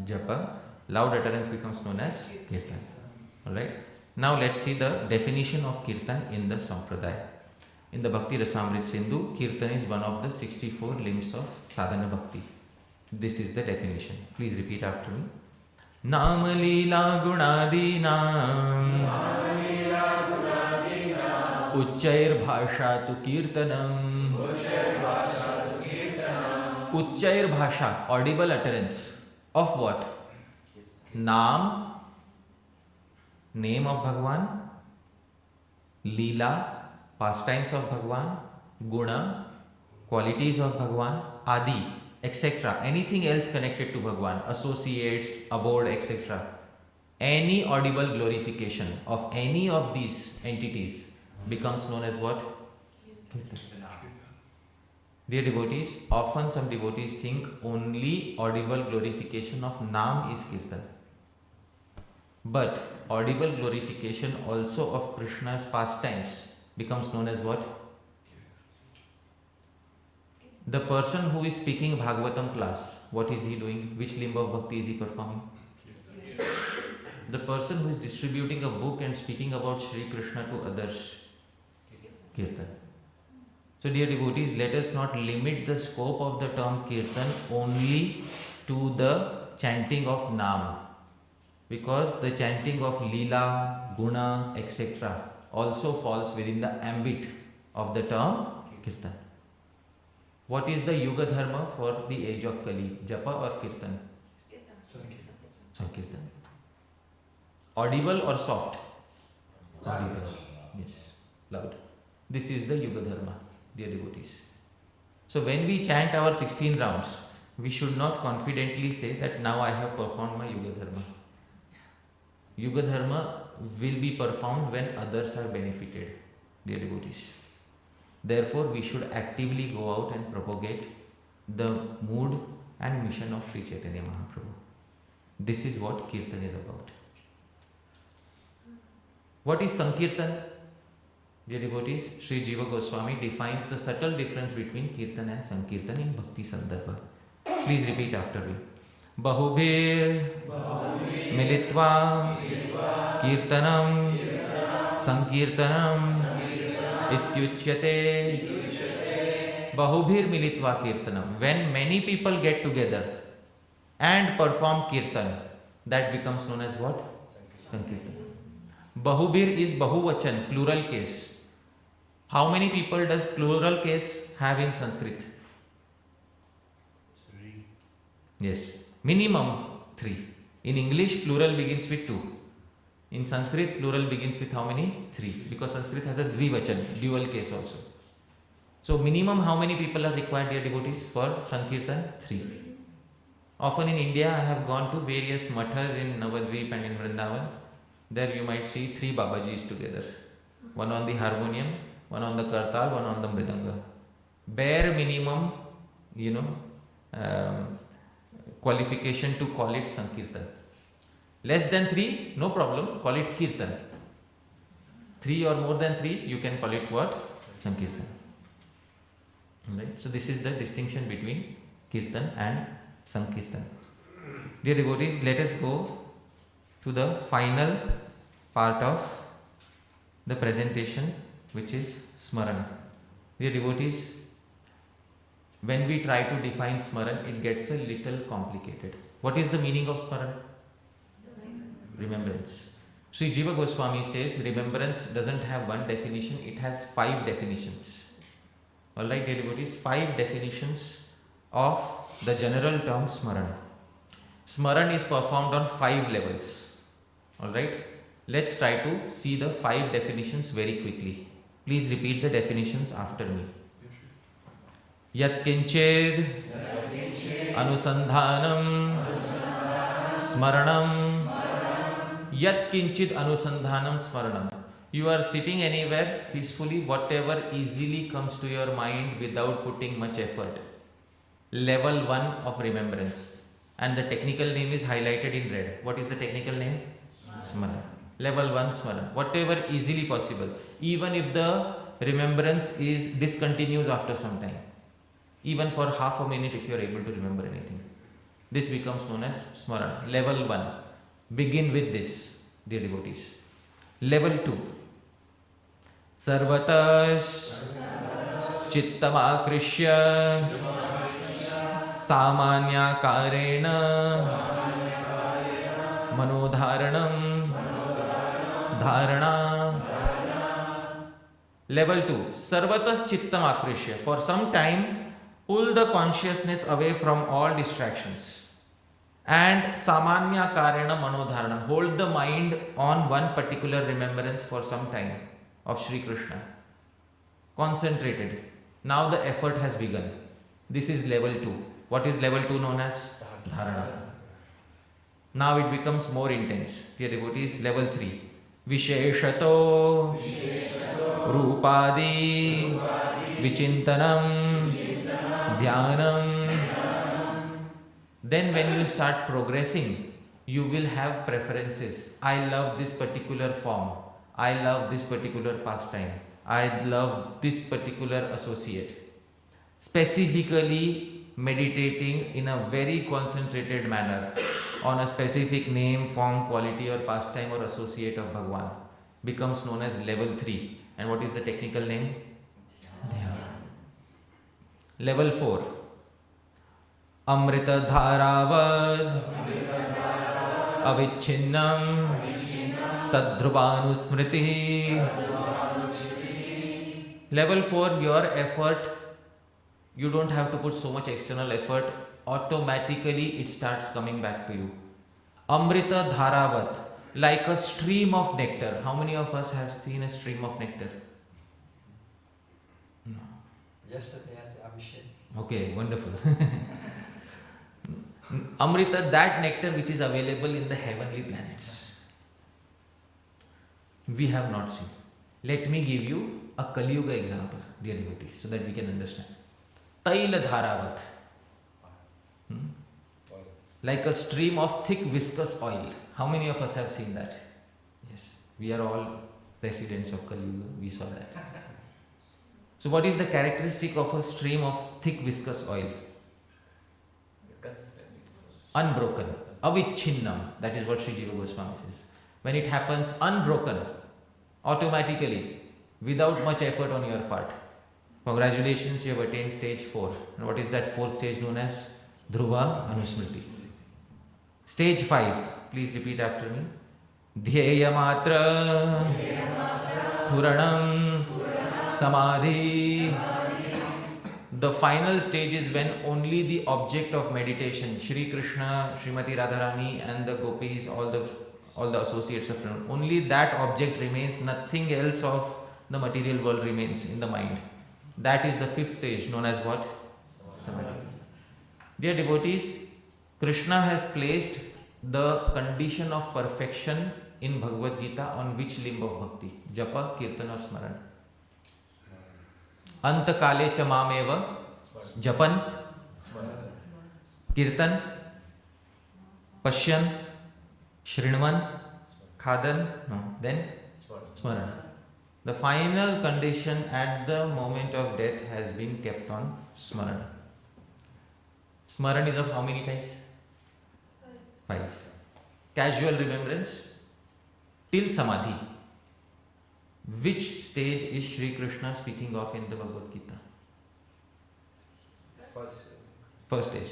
Japa. Loud utterance becomes known as kirtan. Alright. Now let's see the definition of kirtan in the Sampradaya. In the Bhakti Rasamrit Sindhu, kirtan is one of the 64 limbs of sadhana bhakti. This is the definition. Please repeat after me. Nam Leela Gunadinam Uchchair Bhasha tu Kirtanam. Uchchair Bhasha, audible utterance of what? Naam, name of Bhagavan. Leela, pastimes of Bhagwan, guna, qualities of Bhagwan, adi, etc. Anything else connected to Bhagwan, associates, abode, etc. Any audible glorification of any of these entities becomes known as what? Kirtan. Dear devotees, often some devotees think only audible glorification of Naam is Kirtan. But audible glorification also of Krishna's pastimes becomes known as what? The person who is speaking Bhagavatam class, what is he doing? Which limb of bhakti is he performing? The person who is distributing a book and speaking about Sri Krishna to others, Kirtan. So dear devotees, let us not limit the scope of the term Kirtan only to the chanting of Naam, because the chanting of Leela, Guna, etc. also falls within the ambit of the term Kirtan. What is the Yuga Dharma for the age of Kali? Japa or Kirtan? Sankirtan. Audible or soft? Audible. Yes, loud. This is the Yuga Dharma, dear devotees. So when we chant our 16 rounds, we should not confidently say that now I have performed my Yuga Dharma. Yuga Dharma will be performed when others are benefited, dear devotees. Therefore, we should actively go out and propagate the mood and mission of Sri Chaitanya Mahaprabhu. This is what Kirtan is about. What is Sankirtan? Dear devotees, Sri Jiva Goswami defines the subtle difference between Kirtan and Sankirtan in Bhakti Sandarbha. Please repeat after me. Bahubhir militva kirtanam sankirtanam ityuchyate. Bahubhir militva kirtanam. When many people get together and perform kirtan, that becomes known as what? Sankirtan. Bahubhir is bahuvachan, plural case. How many people does plural case have in Sanskrit? 3. Yes, minimum 3. In English, plural begins with 2. In Sanskrit, plural begins with how many? 3. Because Sanskrit has a dvivachan, dual case also. So minimum how many people are required, dear devotees, for Sankirtan? 3. Often in India, I have gone to various mathas in Navadvip and in Vrindavan. There you might see 3 Babajis together. One on the harmonium, one on the kartal, one on the mridanga. Bare minimum, qualification to call it Sankirtan. Less than 3, no problem, call it Kirtan. 3 or more than 3, you can call it what? Sankirtan. Right? So this is the distinction between Kirtan and Sankirtan. Dear devotees, let us go to the final part of the presentation, which is Smarana. Dear devotees, when we try to define Smaran, it gets a little complicated. What is the meaning of Smaran? Remembrance. Sri Jiva Goswami says remembrance doesn't have one definition, it has 5 definitions. Alright, dear devotees, 5 definitions of the general term Smaran. Smaran is performed on 5 levels. Alright, let's try to see the 5 definitions very quickly. Please repeat the definitions after me. Yat kinchid anusandhanam smaranam. Yat kinchid anusandhanam smaranam. You are sitting anywhere peacefully, whatever easily comes to your mind without putting much effort. Level 1 of remembrance. And the technical name is highlighted in red. What is the technical name? Smaran. Level 1 Smaran. Whatever easily possible. Even if the remembrance discontinues after some time. Even for half a minute if you are able to remember anything. This becomes known as Smaran. Level 1. Begin with this, dear devotees. Level 2. Sarvatash Chittam Akrishya Samanya Karena Manodharanam Dharana. Level 2. Sarvatas Chittam Akrishya. For some time, pull the consciousness away from all distractions. And Samanya Karena Manodharanam. Hold the mind on one particular remembrance for some time of Sri Krishna. concentrated. Now the effort has begun. This is level 2. What is level 2 known as? Dharana. Now it becomes more intense. Dear devotees, level 3. Visheshato Rupadi Vichintanam Dhyanam. Then when you start progressing, you will have preferences. I love this particular form. I love this particular pastime. I love this particular associate. Specifically meditating in a very concentrated manner on a specific name, form, quality or pastime or associate of Bhagwan becomes known as level 3. And what is the technical name? Dhyana. Level 4. Amrita Dharavad Avichinnam Tadhrubanu Smriti. Level 4, your effort, you don't have to put so much external effort, automatically it starts coming back to you. Amrita Dharavat, like a stream of nectar. How many of us have seen a stream of nectar? No. Yesterday at the Abhishek. Okay, wonderful. Amrita, that nectar which is available in the heavenly planets. We have not seen. Let me give you a Kali Yuga example, dear devotees, so that we can understand. Taila Dharavat. Like a stream of thick viscous oil. How many of us have seen that? Yes, we are all residents of Kali Yuga, we saw that. So what is the characteristic of a stream of thick viscous oil? Unbroken. Avichinnam. That is what Sri Jiva Goswami says. When it happens unbroken, automatically, without much effort on your part. Congratulations, you have attained stage 4. And what is that 4th stage known as? Dhruva Anusmriti. Stage 5. Please repeat after me. Dhyaya Matra Spuranam Samadhi. The final stage is when only the object of meditation, Shri Krishna, Srimati Radharani and the gopis, all the associates of Krishna, only that object remains, nothing else of the material world remains in the mind. That is the 5th stage known as what? Samadhi. Dear devotees, Krishna has placed the condition of perfection in Bhagavad Gita on which limb of bhakti? Japa, Kirtana or Smarana? Anta kale cha mameva japan kirtan pashyan shrinvan khadan, no, then smarana. The final condition at the moment of death has been kept on smarana. Smarana is of how many types? 5. Casual remembrance till samadhi. Which stage is Sri Krishna speaking of in the Bhagavad Gita? First stage.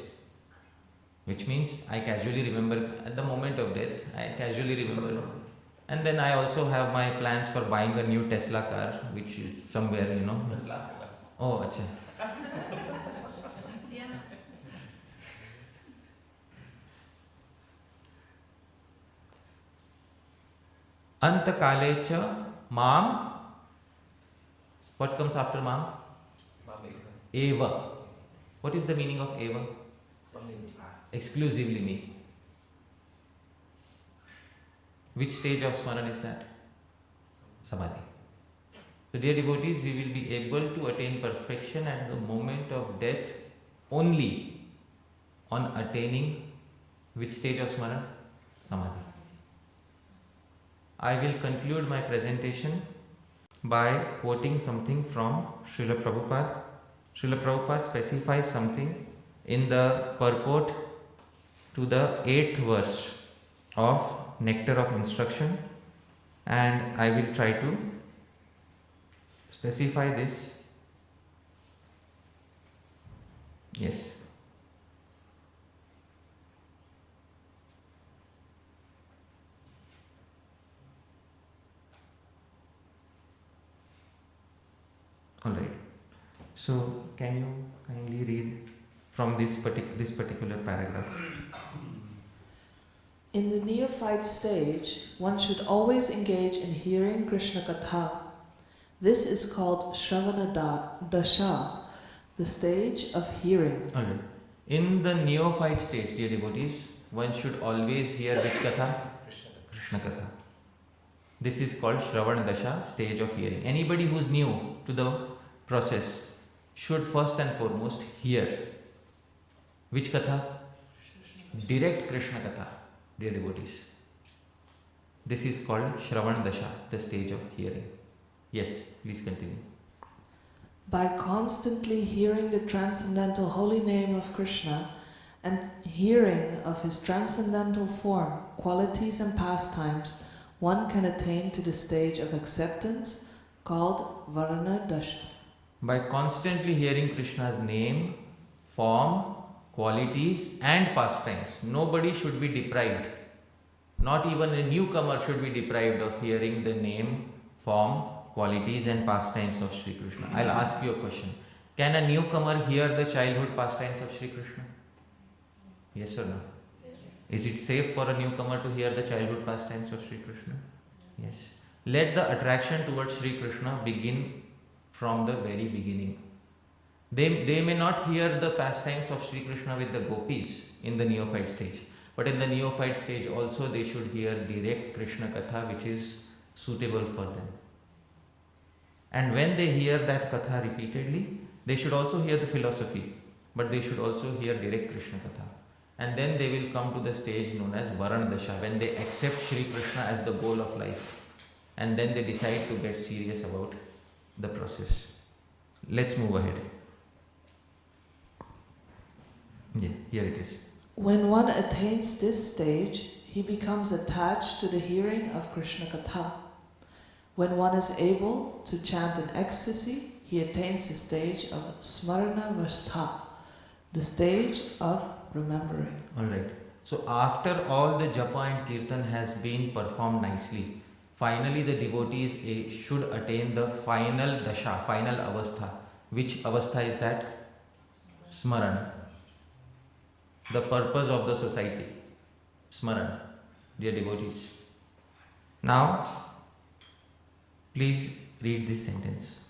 Which means I casually remember at the moment of death, I casually remember. And then I also have my plans for buying a new Tesla car, which is somewhere, you know. Oh, acha. Anta kalecha mam. What comes after mam? Eva. What is the meaning of eva? Exclusively me. Which stage of Smarana is that? Samadhi. So dear devotees, we will be able to attain perfection at the moment of death only on attaining which stage of Smarana? Samadhi. I will conclude my presentation by quoting something from Srila Prabhupada. Srila Prabhupada specifies something in the purport to the 8th verse of Nectar of Instruction, and I will try to specify this. Yes. Alright. So, can you kindly read from this particular paragraph? In the neophyte stage, one should always engage in hearing Krishna Katha. This is called Shravana Dasha, the stage of hearing. Alright. In the neophyte stage, dear devotees, one should always hear which katha? Krishna katha. This is called Shravana Dasha, stage of hearing. Anybody who is new to the process should first and foremost hear which katha? Direct Krishna katha, dear devotees. This is called Shravana Dasha, the stage of hearing. Yes, please continue. By constantly hearing the transcendental holy name of Krishna and hearing of his transcendental form, qualities and pastimes, one can attain to the stage of acceptance called Varana Dasha. By constantly hearing Krishna's name, form, qualities and pastimes, nobody should be deprived. Not even a newcomer should be deprived of hearing the name, form, qualities and pastimes of Sri Krishna. I'll ask you a question. Can a newcomer hear the childhood pastimes of Sri Krishna? Yes or no? Yes. Is it safe for a newcomer to hear the childhood pastimes of Sri Krishna? Yes. Let the attraction towards Sri Krishna begin from the very beginning. They may not hear the pastimes of Sri Krishna with the gopis in the neophyte stage. But in the neophyte stage also they should hear direct Krishna Katha which is suitable for them. And when they hear that Katha repeatedly, they should also hear the philosophy, but they should also hear direct Krishna Katha. And then they will come to the stage known as Varana Dasha, when they accept Sri Krishna as the goal of life. And then they decide to get serious about the process. Let's move ahead. Yeah, here it is. When one attains this stage, he becomes attached to the hearing of Krishna Katha. When one is able to chant in ecstasy, he attains the stage of Smarana Vastha, the stage of remembering. Alright. So after all the Japa and Kirtan has been performed nicely, finally the devotees should attain the final dasha, final avastha. Which avastha is that? Smarana. The purpose of the society. Smarana, dear devotees. Now, please read this sentence.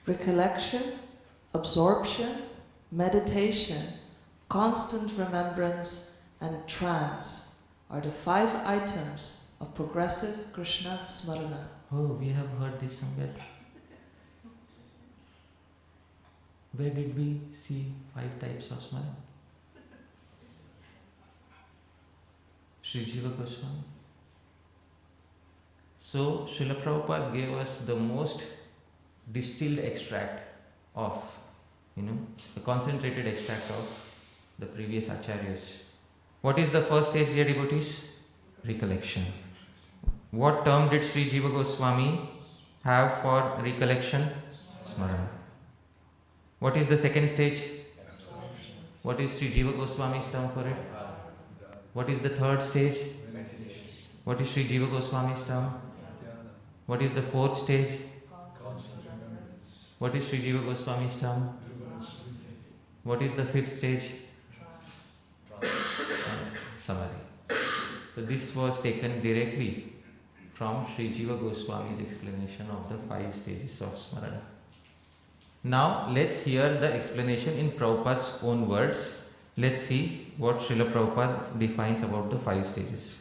Recollection, absorption, meditation, constant remembrance, and trance are the 5 items of progressive Krishna Smarana. Oh, we have heard this somewhere. Where did we see 5 types of Smarana? Sri Jiva Goswami. So, Srila Prabhupada gave us the most distilled extract of, the concentrated extract of the previous acharyas. What is the first stage, dear devotees? Recollection. What term did Sri Jiva Goswami have for recollection? Smarana. What is the second stage? What is Sri Jiva Goswami's term for it? What is the third stage? What is Sri Jiva Goswami's term? What is the fourth stage? What is Sri Jiva Goswami's term? What is the 5th stage? Samadhi. So this was taken directly from Sri Jiva Goswami's explanation of the 5 stages of Smarana. Now let's hear the explanation in Prabhupada's own words. Let's see what Srila Prabhupada defines about the 5 stages.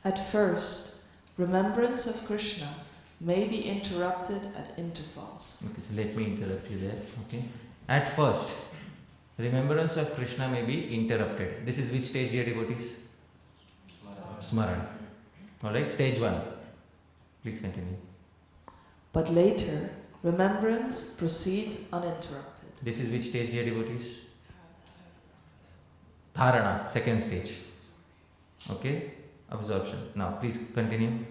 At first, remembrance of Krishna may be interrupted at intervals. Okay, so let me interrupt you there. Okay. At first, remembrance of Krishna may be interrupted. This is which stage, dear devotees? Smarana. Alright, stage 1. Please continue. But later, remembrance proceeds uninterrupted. This is which stage, dear devotees? Dharana, second stage. Okay, absorption. Now, please continue.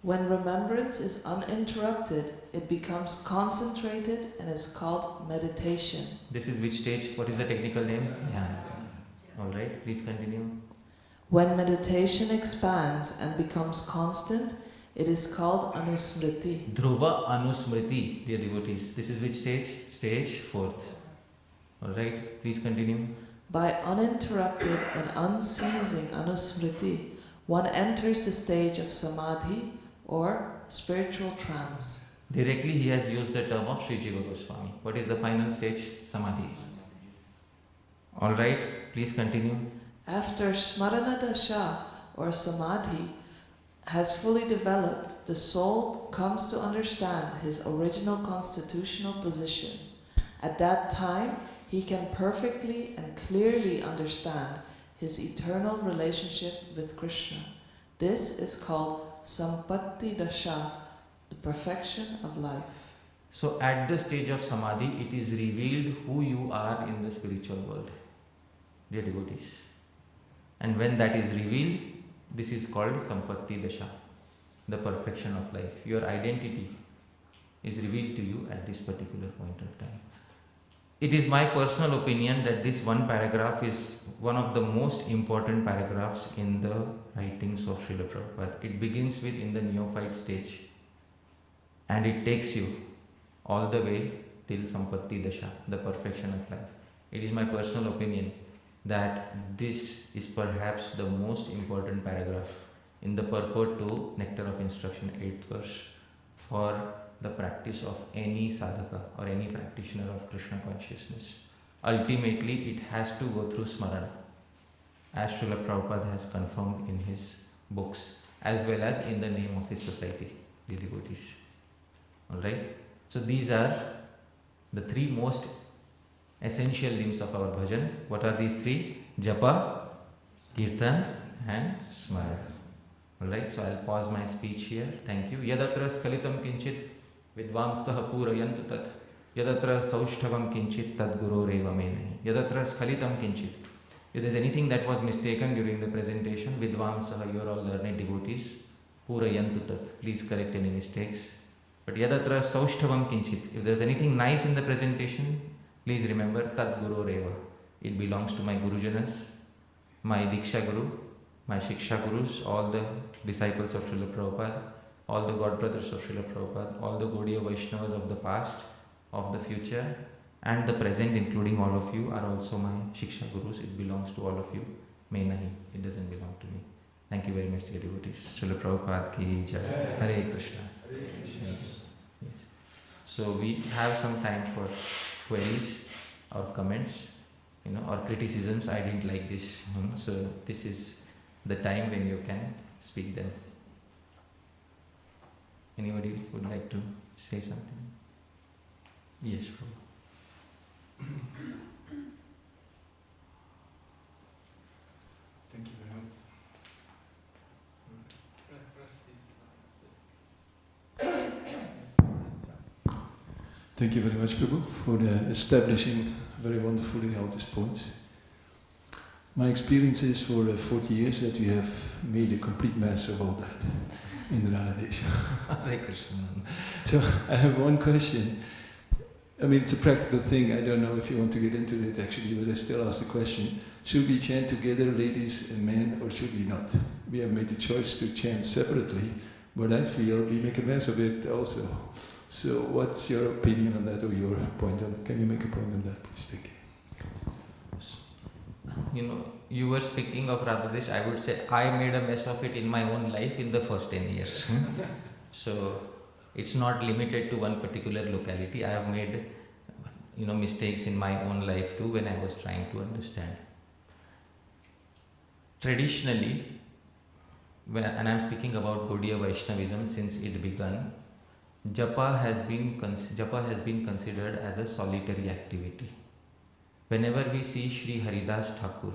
When remembrance is uninterrupted, it becomes concentrated and is called meditation. This is which stage? What is the technical name? Dhyana. Alright, please continue. When meditation expands and becomes constant, it is called anusmriti. Dhruva anusmriti, dear devotees. This is which stage? Stage 4th. Alright, please continue. By uninterrupted and unceasing anusmriti, one enters the stage of samadhi or spiritual trance. Directly he has used the term of Sri Jiva Goswami. What is the final stage? Samadhi. Alright, please continue. After Smarana dasha or samadhi has fully developed, the soul comes to understand his original constitutional position. At that time, he can perfectly and clearly understand his eternal relationship with Krishna. This is called Sampatti Dasha, the perfection of life. So at the stage of Samadhi, it is revealed who you are in the spiritual world, dear devotees. And when that is revealed, this is called Sampatti Dasha, the perfection of life. Your identity is revealed to you at this particular point of time. It is my personal opinion that this one paragraph is one of the most important paragraphs in the writings of Srila Prabhupada. It begins with in the neophyte stage and it takes you all the way till Sampatti Dasha, the perfection of life. It is my personal opinion that this is perhaps the most important paragraph in the purport to Nectar of Instruction 8th verse for the practice of any sadhaka or any practitioner of Krishna consciousness. Ultimately, it has to go through Smarana, as Srila Prabhupada has confirmed in his books, as well as in the name of his society, the devotees. Alright? So these are the three most essential limbs of our bhajan. What are these three? Japa, Kirtan and Smarana. Alright, so I'll pause my speech here. Thank you. Yadatra skalitam kinchit vidvamsah purayantu tat yadatra saushthavam kinchit tad guru reva menahi. Yadatra skalitam kinchit. If there's anything that was mistaken during the presentation, vidvamsah, you are all learned devotees, purayantu tat. Please correct any mistakes. But yadatra saushthavam kinchit. If there's anything nice in the presentation, please remember tad guru reva. It belongs to my gurujanas, my diksha guru, my shiksha gurus, all the disciples of Srila Prabhupada, all the god brothers of Srila Prabhupada, all the Gaudiya Vaishnavas of the past, of the future, and the present, including all of you, are also my shiksha gurus. It belongs to all of you. May nahi. It doesn't belong to me. Thank you very much, dear devotees. Srila Prabhupada ki jai. Hare Krishna. Yes. So we have some time for queries or comments, or criticisms. I didn't like this. So this is the time when you can speak them. Anybody would like to say something? Yes, Prabhu. Thank you very much. Thank you very much, Prabhu, for establishing very wonderfully all these points. My experience is for 40 years that we have made a complete mess of all that in Radhadesh. Hare Krishna. So I have one question. I mean, it's a practical thing. I don't know if you want to get into it actually, but I still ask the question. Should we chant together, ladies and men, or should we not? We have made the choice to chant separately, but I feel we make a mess of it also. So what's your opinion on that, or your point on it? Can you make a point on that, please? Thank you. You were speaking of Radhadesh. I would say I made a mess of it in my own life in the first 10 years. So it's not limited to one particular locality. I have made mistakes in my own life too when I was trying to understand. Traditionally, and I'm speaking about Gaudiya Vaishnavism since it began, Japa has been considered as a solitary activity. Whenever we see Sri Haridas Thakur,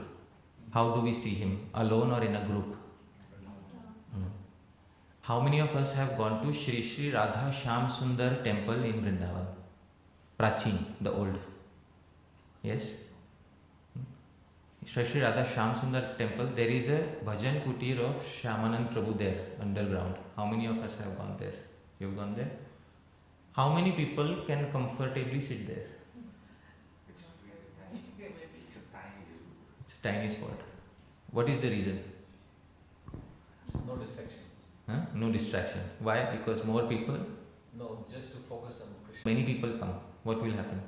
how do we see him? Alone or in a group? How many of us have gone to Sri Sri Radha Shyam Sundar temple in Vrindavan? Prachin, the old. Yes? Sri Sri Radha Shyam Sundar temple, there is a bhajan kutir of Shyamanand Prabhu there, underground. How many of us have gone there? You've gone there? How many people can comfortably sit there? It's a tiny spot. What is the reason? No distraction. No distraction. Why? Because more people? No, just to focus on Krishna. Many people come. What will happen?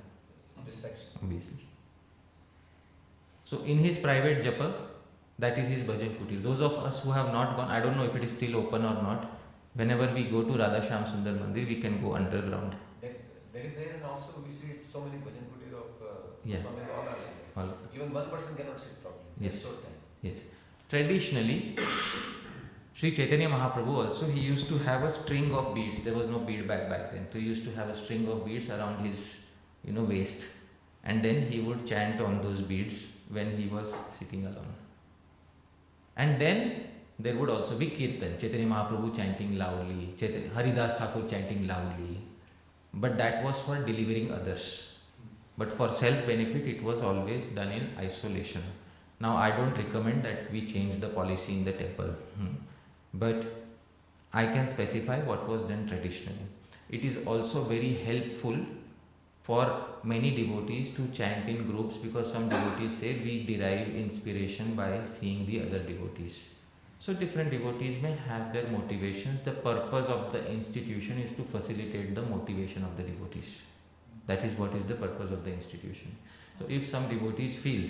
Distraction. Obviously. So in his private japa, that is his bhajan kutir. Those of us who have not gone, I don't know if it is still open or not, Whenever we go to Radha Shyam Sundar Mandir, we can go underground. That is there, and also we see so many bhajan kutir of Yeah. Swamis all are like that. All- Even one person cannot sit properly. Yes. It's so tight. Yes. Traditionally, Sri Chaitanya Mahaprabhu also, he used to have a string of beads. There was no bead bag back then. So he used to have a string of beads around his, waist. And then he would chant on those beads when he was sitting alone. And then there would also be Kirtan. Chaitanya Mahaprabhu chanting loudly. Haridas Thakur chanting loudly. But that was for delivering others. But for self-benefit, it was always done in isolation. Now, I don't recommend that we change the policy in the temple. But I can specify what was done traditionally. It is also very helpful for many devotees to chant in groups, because some devotees say we derive inspiration by seeing the other devotees. So different devotees may have their motivations. The purpose of the institution is to facilitate the motivation of the devotees. That is what is the purpose of the institution. So if some devotees feel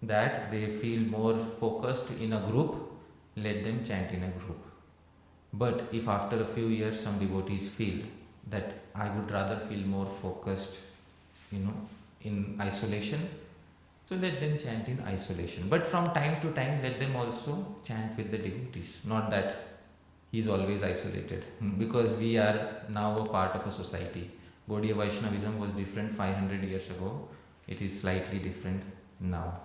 that they feel more focused in a group, let them chant in a group. But if after a few years some devotees feel that I would rather feel more focused, in isolation, so let them chant in isolation. But from time to time, let them also chant with the devotees. Not that he is always isolated, because we are now a part of a society. Gaudiya Vaishnavism was different 500 years ago. It is slightly different now.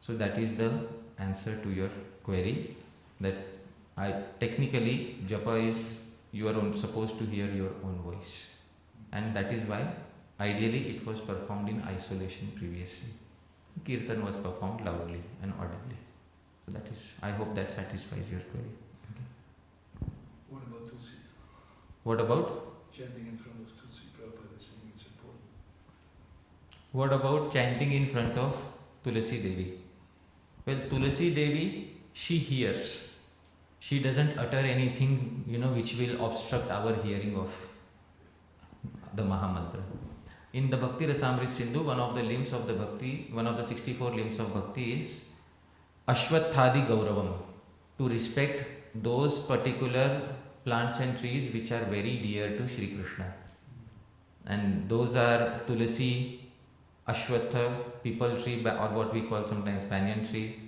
So that is the answer to your query. That technically Japa is you are supposed to hear your own voice, and that is why ideally it was performed in isolation previously. Kirtan was performed loudly and audibly. So that is, I hope that satisfies your query. Okay. What about Tulsi? What about? Chanting in front of Tulsi, Prabhupada is saying it's important. What about chanting in front of Tulasi Devi? Well, Tulasi Devi, she hears. She doesn't utter anything, which will obstruct our hearing of the Mahamantra. In the Bhakti Rasamrit Sindhu, one of the limbs of the Bhakti, one of the 64 limbs of Bhakti is Ashwathadi Gauravam, to respect those particular plants and trees which are very dear to Sri Krishna. And those are Tulasi, Ashwatha, people tree, or what we call sometimes banyan tree.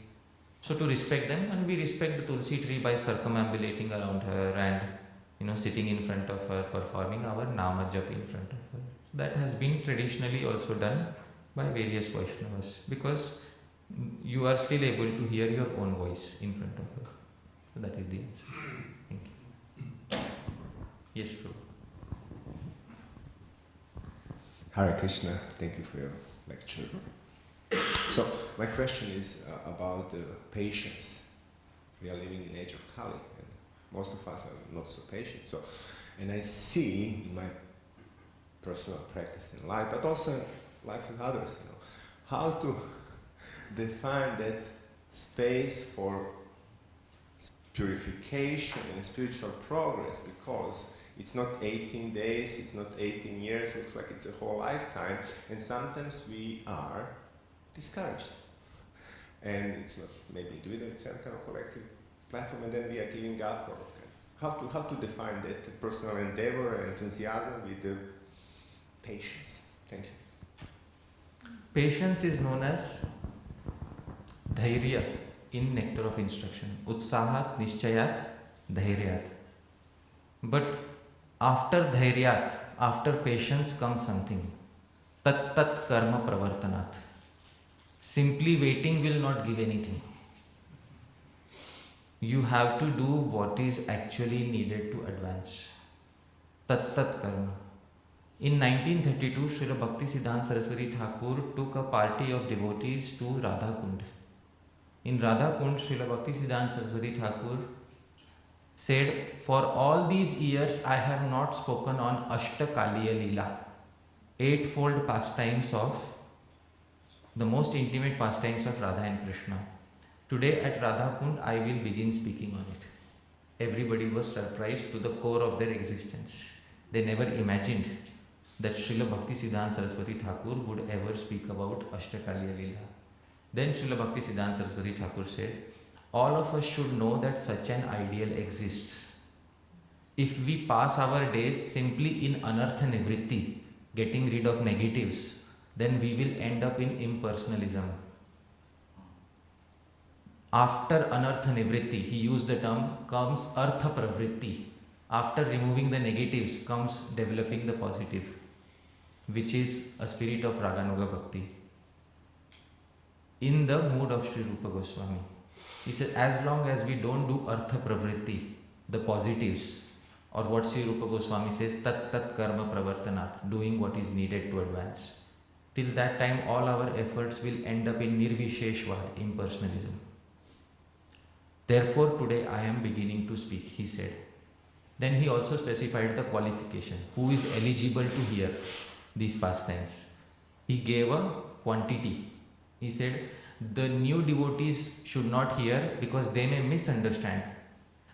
So to respect them, and we respect the Tulsi tree by circumambulating around her and sitting in front of her, performing our Nama Jap in front of her. So that has been traditionally also done by various Vaishnavas, because you are still able to hear your own voice in front of her. So that is the answer. Thank you. Yes, Prabhu. Hare Krishna, thank you for your lecture. So my question is about patience. We are living in the age of Kali, and most of us are not so patient. And I see in my personal practice in life, but also in life with others, how to define that space for purification and spiritual progress, because it's not 18 days, it's not 18 years, it looks like it's a whole lifetime, and sometimes we are discouraged. And it's not maybe individual, it's some kind of collective platform, and then we are giving up. How to define that personal endeavor and enthusiasm with the patience? Thank you. Patience is known as dhairya in Nectar of Instruction. Utsahat, Nishchayat, Dhairyat. But after dhairyat, after patience comes something. Tat tat karma pravartanat. Simply waiting will not give anything. You have to do what is actually needed to advance. Tat tat karma. In 1932, Srila Bhakti Siddhanta Saraswati Thakur took a party of devotees to Radha Kund. In Radha Kund, Srila Bhakti Siddhanta Saraswati Thakur said, for all these years I have not spoken on Ashtakaliya Leela, eightfold pastimes of the most intimate pastimes of Radha and Krishna. Today at Radha Kund I will begin speaking on it. Everybody was surprised to the core of their existence. They never imagined that Srila Bhakti Siddhanta Saraswati Thakur would ever speak about Ashtakaliya Leela. Then Srila Bhakti Siddhanta Saraswati Thakur said, all of us should know that such an ideal exists. if we pass our days simply in anartha nivritti, getting rid of negatives, then we will end up in impersonalism. After anartha nivritti, he used the term, comes artha pravritti. After removing the negatives comes developing the positive, which is a spirit of Raganuga Bhakti. In the mood of Sri Rupa Goswami, he said, as long as we don't do artha pravritti, the positives, or what Sri Rupa Goswami says, tat tat karma pravartanat, doing what is needed to advance, till that time all our efforts will end up in nirvisheshvad, impersonalism. Therefore today I am beginning to speak, he said. Then he also specified the qualification, who is eligible to hear these pastimes. He gave a quantity. He said, the new devotees should not hear because they may misunderstand.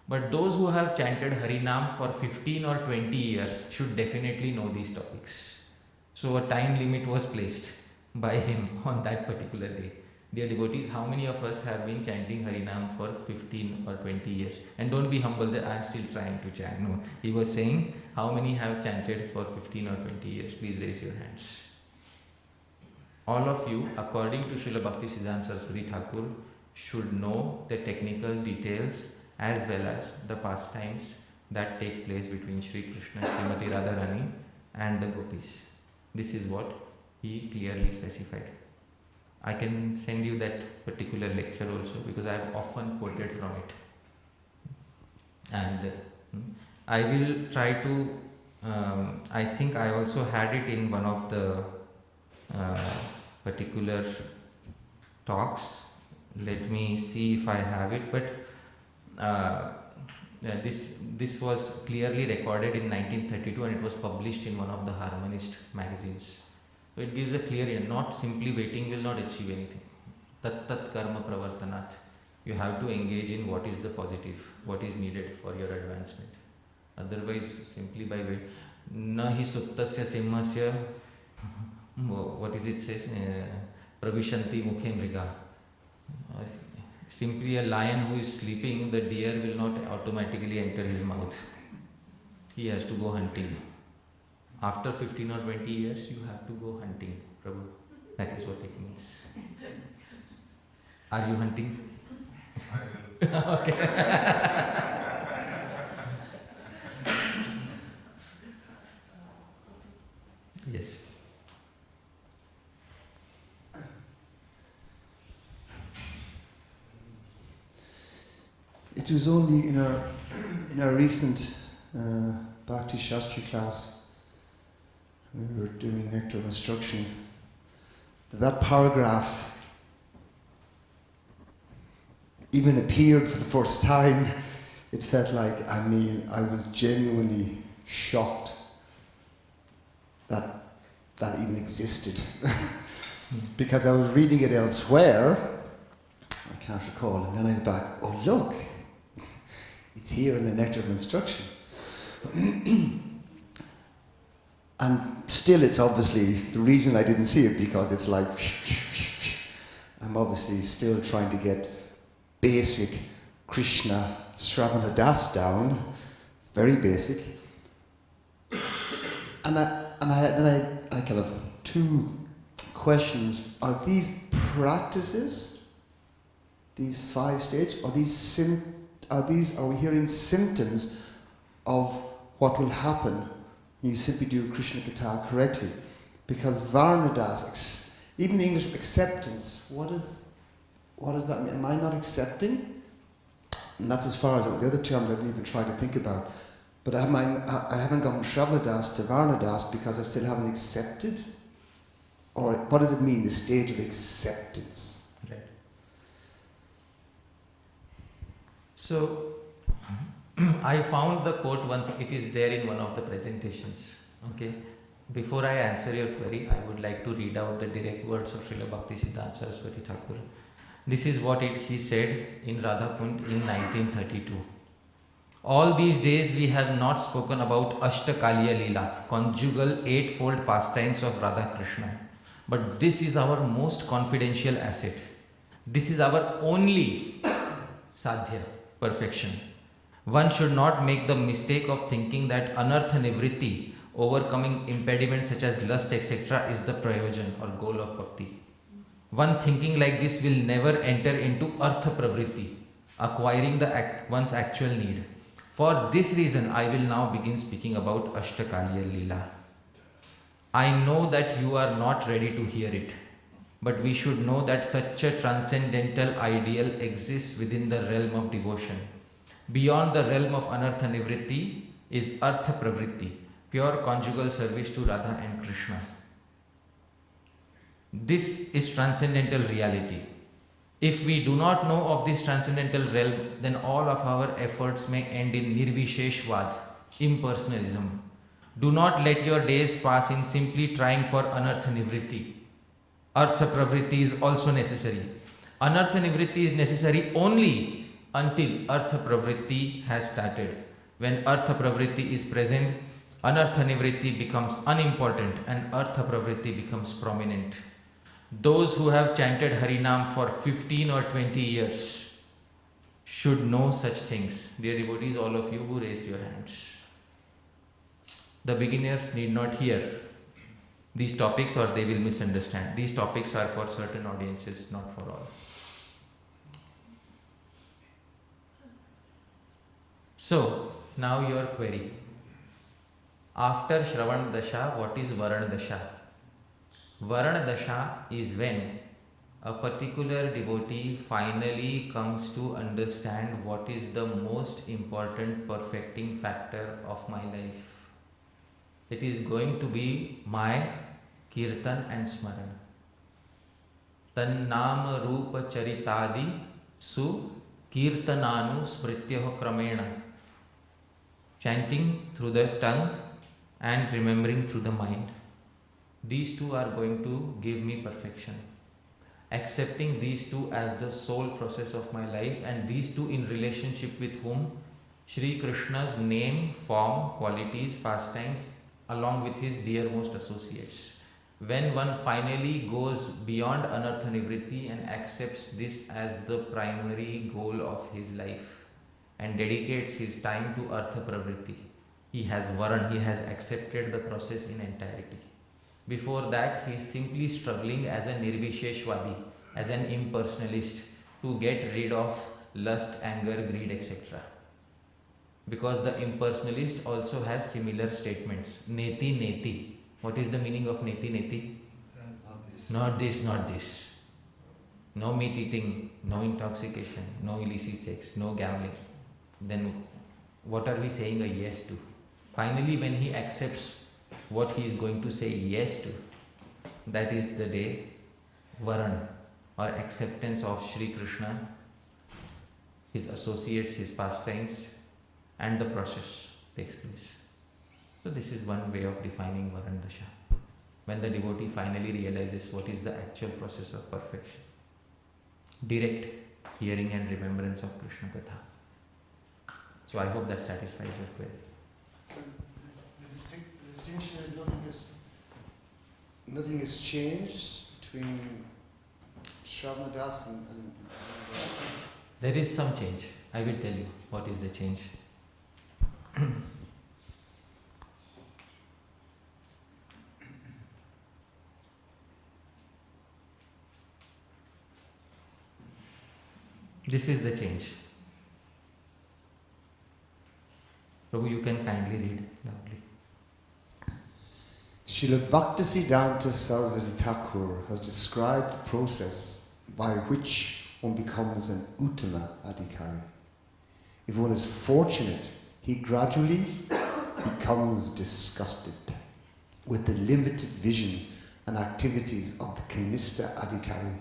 But those who have chanted Harinam for 15 or 20 years should definitely know these topics. So a time limit was placed by him on that particular day. Dear devotees, how many of us have been chanting Harinam for 15 or 20 years? And don't be humble that I am still trying to chant. No, he was saying, how many have chanted for 15 or 20 years? Please raise your hands. All of you, according to Srila Bhaktisiddhanta Saraswati Thakur, should know the technical details as well as the pastimes that take place between Sri Krishna, Srimati Radharani and the gopis. This is what he clearly specified. I can send you that particular lecture also because I have often quoted from it. And I will try to, I think I also had it in one of the particular talks. Let me see if I have it, but this was clearly recorded in 1932 and it was published in one of the Harmonist magazines. So it gives a clear, not simply waiting will not achieve anything. Tat tat karma pravartanat. You have to engage in what is the positive, what is needed for your advancement. Otherwise, simply by wait, na hi suptasya simhasya, what is it says? Pravishanti mukhe mriga. Simply a lion who is sleeping, the deer will not automatically enter his mouth. He has to go hunting. After 15 or 20 years, you have to go hunting, Prabhu. That is what it means. Are you hunting? I will. Okay. Yes. It was only in our recent Bhakti Shastri class, when we were doing nectar of instruction, that paragraph even appeared for the first time. It felt like, I was genuinely shocked that even existed. Because I was reading it elsewhere, I can't recall, and then I went back, oh look, it's here in the nectar of instruction. And still it's obviously, the reason I didn't see it, because it's like, I'm obviously still trying to get basic Krishna Sravana Das down, very basic. And I kind of, two questions. Are these practices, these 5 stages, are we hearing symptoms of what will happen when you simply do Krishna Katha correctly? Because Varnadas, even the English acceptance, what does that mean? Am I not accepting? And that's as far as the other terms I didn't even try to think about. But I haven't gone from Shravanadas to Varnadas because I still haven't accepted? Or what does it mean, the stage of acceptance? Right. So, I found the quote once, it is there in one of the presentations. Okay. Before I answer your query, I would like to read out the direct words of Srila Bhaktisiddhanta Saraswati Thakur. This is what he said in Radhakund in 1932. All these days we have not spoken about Ashtakaliya Leela, conjugal eightfold pastimes of Radha Krishna. But this is our most confidential asset. This is our only sadhya, perfection. One should not make the mistake of thinking that anartha nivritti, overcoming impediments such as lust, etc., is the prayojan or goal of bhakti. One thinking like this will never enter into artha pravritti, acquiring one's actual need. For this reason, I will now begin speaking about Ashtakaliya Leela. I know that you are not ready to hear it, but we should know that such a transcendental ideal exists within the realm of devotion. Beyond the realm of anartha nivritti is artha pravritti, pure conjugal service to Radha and Krishna. This is transcendental reality. If we do not know of this transcendental realm, then all of our efforts may end in nirvisheshvad, impersonalism. Do not let your days pass in simply trying for anartha nivritti. Artha pravritti is also necessary. Anartha nivritti is necessary only until artha pravritti has started. When artha pravritti is present, anartha nivritti becomes unimportant and artha pravritti becomes prominent. Those who have chanted Harinam for 15 or 20 years should know such things. Dear devotees, all of you who raised your hands. The beginners need not hear these topics or they will misunderstand. These topics are for certain audiences, not for all. So, now your query. After Shravan Dasha, what is Varana Dasha? Varana Dasha is when a particular devotee finally comes to understand what is the most important perfecting factor of my life. It is going to be my Kirtan and Smarana. Tan Nama Rupa Charitadi Su Kirtananu Smrityaho Kramena. Chanting through the tongue and remembering through the mind. These two are going to give me perfection. Accepting these two as the sole process of my life and these two in relationship with whom? Shri Krishna's name, form, qualities, pastimes along with his dearmost associates. When one finally goes beyond anartha nivritti and accepts this as the primary goal of his life and dedicates his time to artha pravritti, he has varan, he has accepted the process in entirety. Before that, he is simply struggling as a nirvisheshvadi, as an impersonalist to get rid of lust, anger, greed, etc. Because the impersonalist also has similar statements. Neti, neti. What is the meaning of neti, neti? Not this, not this. No meat eating, no intoxication, no illicit sex, no gambling. Then what are we saying a yes to? Finally, when he accepts what he is going to say yes to, that is the day Varan or acceptance of Shri Krishna, his associates, his pastimes and the process takes place. So this is one way of defining Varan Dasha. When the devotee finally realizes what is the actual process of perfection. Direct hearing and remembrance of Krishna Katha. So I hope that satisfies your query. The distinction is nothing has changed between Shravanadas and there is some change. I will tell you what is the change. This is the change. Prabhu, you can kindly read loudly. Srila Bhaktisiddhanta Saraswati Thakur has described the process by which one becomes an Uttama Adhikari. If one is fortunate, he gradually becomes disgusted with the limited vision and activities of the Kanista Adhikari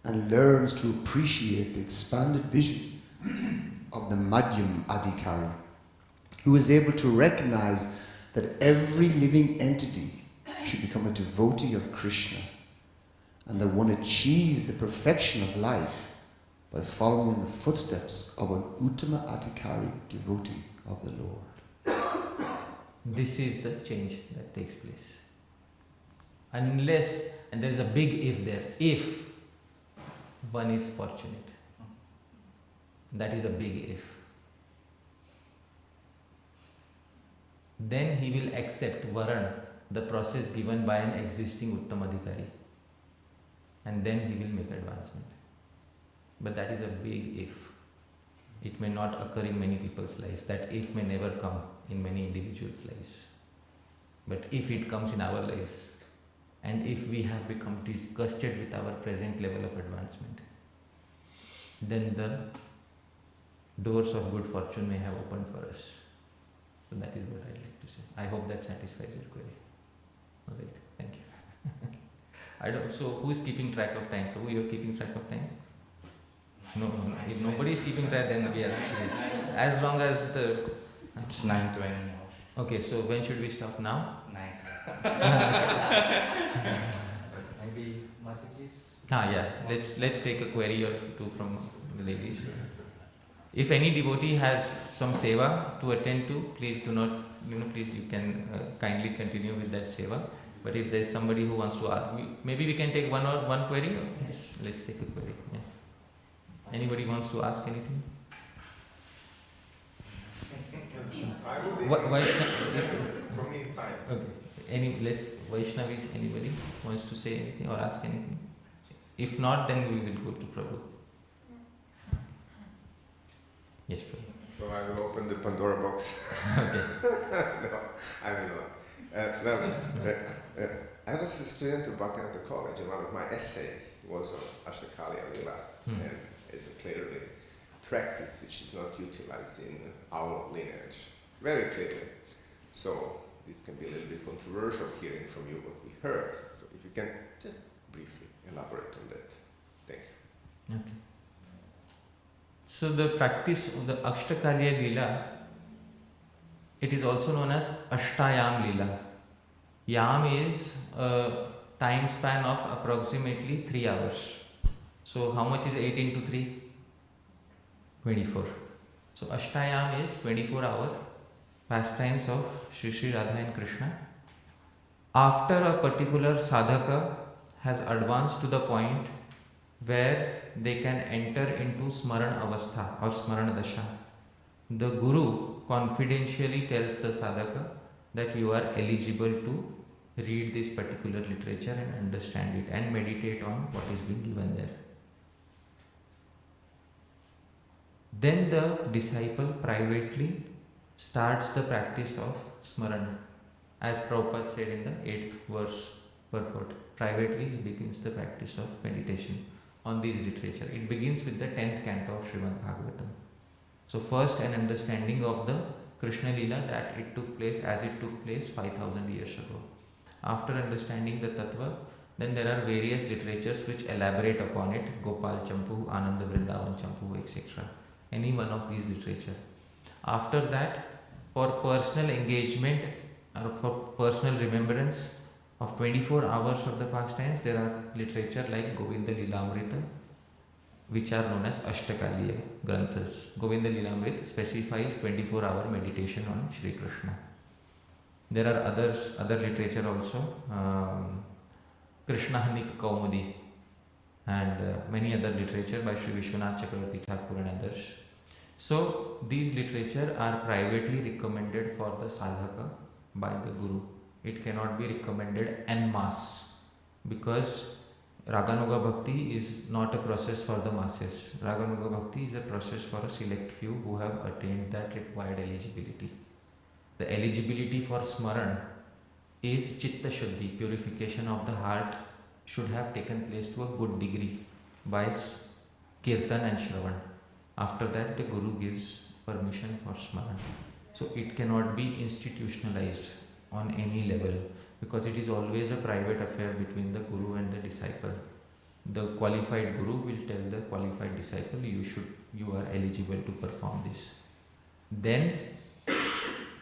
and learns to appreciate the expanded vision of the Madhyam Adhikari, who is able to recognize that every living entity should become a devotee of Krishna, and that one achieves the perfection of life by following in the footsteps of an Uttama Adhikari devotee of the Lord. This is the change that takes place. Unless, and there is a big if there, if one is fortunate. That is a big if. then he will accept Varan, the process given by an existing Uttamadhikari, and then he will make advancement. But that is a big if. It may not occur in many people's lives. That if may never come in many individuals' lives. But if it comes in our lives, and if we have become disgusted with our present level of advancement, then the doors of good fortune may have opened for us. So that is what I'd like to say. I hope that satisfies your query. Alright, thank you. I don't. So who is keeping track of time? Prabhu, you are keeping track of time? No. If nobody is keeping track, then we are actually. As long as the. It's 9:20 now. Okay, so when should we stop now? 9. Maybe messages? Yeah. Let's take a query or two from the ladies. If any devotee has some seva to attend to, please do not, please you can kindly continue with that seva. But if there is somebody who wants to ask, maybe we can take one query. Yes, let's take a query. Yeah. Anybody wants to ask anything? From me, fine. Okay. Vaishnavis, anybody wants to say anything or ask anything? If not, then we will go to Prabhu. Yes, Prabhu. So I will open the Pandora box. Okay. No, I will not. I was a student of Bhaktivedanta College, and one of my essays was on Ashtakalya Lila, and it's a clearly practice which is not utilized in our lineage, very clearly. So this can be a little bit controversial hearing from you what we heard. So if you can just briefly elaborate on that. Thank you. Okay. So the practice of the Ashtakalya Lila, it is also known as Ashtayam Lila. Yam is a time span of approximately 3 hours. So how much is 8 into 3? 24. So Ashtayam is 24-hour pastimes of Shri Shri Radha and Krishna. After a particular sadhaka has advanced to the point where they can enter into Smarana Avastha or Smarana Dasha, the Guru confidentially tells the sadhaka that you are eligible to read this particular literature and understand it and meditate on what is being given there. Then the disciple privately starts the practice of Smarana. As Prabhupada said in the 8th verse purport, privately he begins the practice of meditation on this literature. It begins with the 10th canto of Srimad Bhagavatam. So first an understanding of the Krishna Lila, that it took place as it took place 5000 years ago. After understanding the Tattva, then there are various literatures which elaborate upon it, Gopal Champu, Ananda Vrindavan Champu, etc. Any one of these literature. After that, for personal engagement or for personal remembrance of 24 hours of the pastimes, there are literature like Govinda Lilamrita, which are known as Ashtakaliya Granthas. Govinda Lilamrita specifies 24-hour meditation on Shri Krishna. There are other literature also, Krishna Hanik Kaumudi, and many other literature by Sri Vishwanath Chakravarti Thakur and others. So these literature are privately recommended for the sadhaka by the Guru. It cannot be recommended en masse, because Raganuga Bhakti is not a process for the masses. Raganuga Bhakti is a process for a select few who have attained that required eligibility. The eligibility for Smaran is Chitta Shuddhi, purification of the heart should have taken place to a good degree by Kirtan and Shravan. After that the Guru gives permission for Smaran. So it cannot be institutionalized on any level, because it is always a private affair between the Guru and the disciple. The qualified Guru will tell the qualified disciple, you are eligible to perform this. Then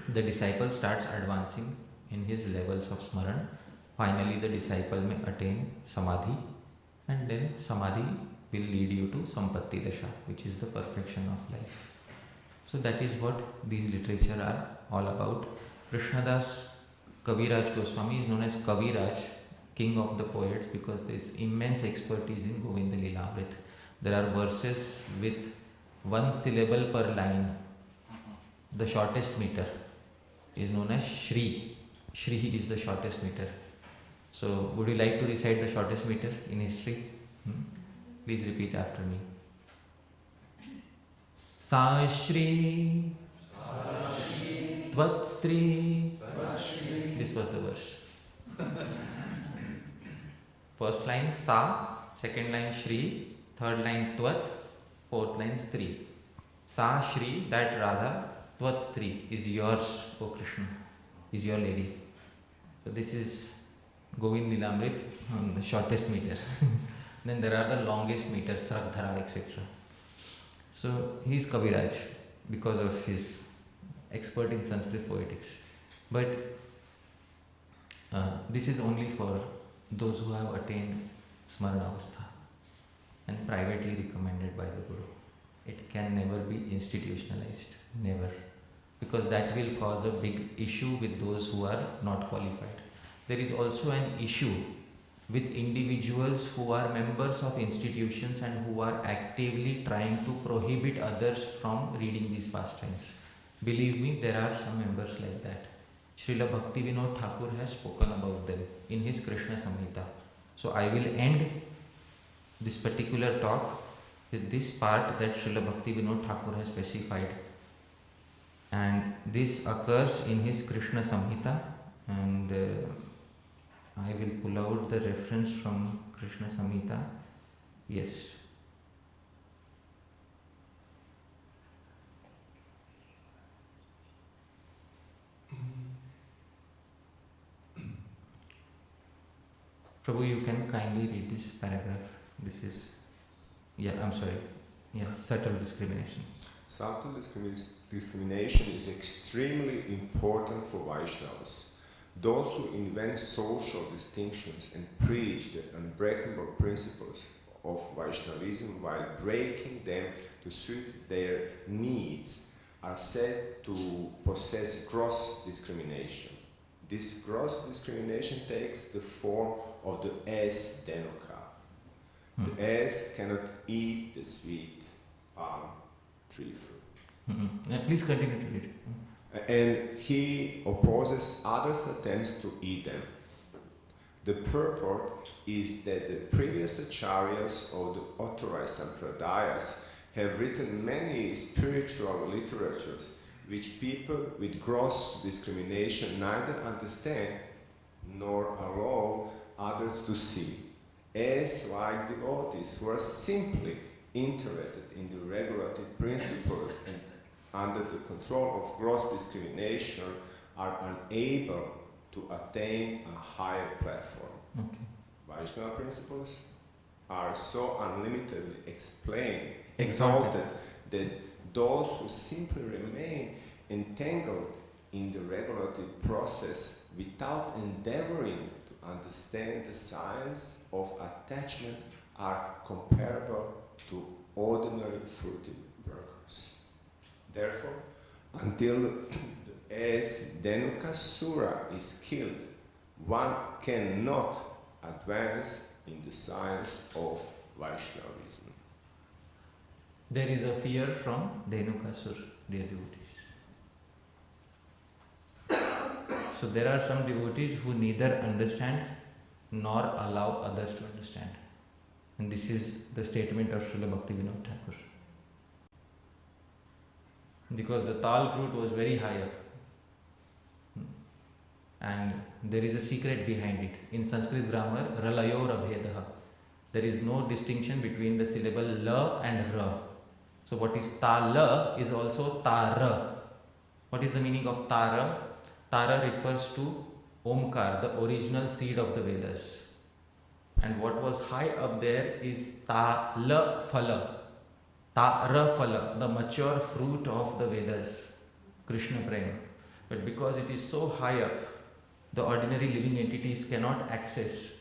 the disciple starts advancing in his levels of Smaran. Finally the disciple may attain Samadhi, and then Samadhi will lead you to Sampatti Dasha, which is the perfection of life. So that is what these literature are all about. Krishnadas Kaviraj Goswami is known as Kaviraj, king of the poets, because there is immense expertise in Govinda Lilamrita. There are verses with 1 syllable per line, the shortest meter is known as Shri. Shri is the shortest meter. So, would you like to recite the shortest meter in history? Please repeat after me. Sa Shri Tvat Stri. This was the verse. First line Sa, second line Shri, third line Tvat, fourth line Stri. Sa Shri, that Radha, Tvat Stri is yours, O Krishna, is your lady. So this is Govind Lilamrit on the shortest meter. Then there are the longest meters, Srakdhara, etc. So he is Kaviraj because of his expert in Sanskrit poetics. But this is only for those who have attained Smarana Avastha and privately recommended by the Guru. It can never be institutionalized, never. Because that will cause a big issue with those who are not qualified. There is also an issue with individuals who are members of institutions and who are actively trying to prohibit others from reading these pastimes. Believe me, there are some members like that. Srila Bhaktivinoda Thakur has spoken about them in his Krishna Samhita. So I will end this particular talk with this part that Srila Bhaktivinoda Thakur has specified. And this occurs in his Krishna Samhita, and I will pull out the reference from Krishna Samhita. Yes. Prabhu, you can kindly read this paragraph. This is, subtle discrimination. Subtle discrimination is extremely important for Vaishnavas. Those who invent social distinctions and preach the unbreakable principles of Vaishnavism while breaking them to suit their needs are said to possess gross discrimination. This gross discrimination takes the form of the es denuka. The es cannot eat the sweet palm tree fruit. Please continue to read. And he opposes others' attempts to eat them. The purport is that the previous acharyas of the authorized sampradayas have written many spiritual literatures which people with gross discrimination neither understand nor allow others to see, as like devotees who are simply interested in the regulative principles and under the control of gross discrimination are unable to attain a higher platform. Okay. Vaishnava principles are so unlimitedly exalted that those who simply remain entangled in the regulative process without endeavoring to understand the science of attachment are comparable to ordinary fruited workers. Therefore, until the as Dhenukasura is killed, one cannot advance in the science of Vaishnavism. There is a fear from Dhenukasur, dear devotees. So there are some devotees who neither understand nor allow others to understand. And this is the statement of Srila Bhaktivinoda Thakur. Because the tal fruit was very high up. And there is a secret behind it. In Sanskrit grammar, ralayor abhedaha. There is no distinction between the syllable la and ra. So what is ta-la is also ta-ra. What is the meaning of ta-ra? Tara refers to Omkar, the original seed of the Vedas. And what was high up there is ta-la phala. Ta-ra phala, the mature fruit of the Vedas, Krishna Prema. But because it is so high up, the ordinary living entities cannot access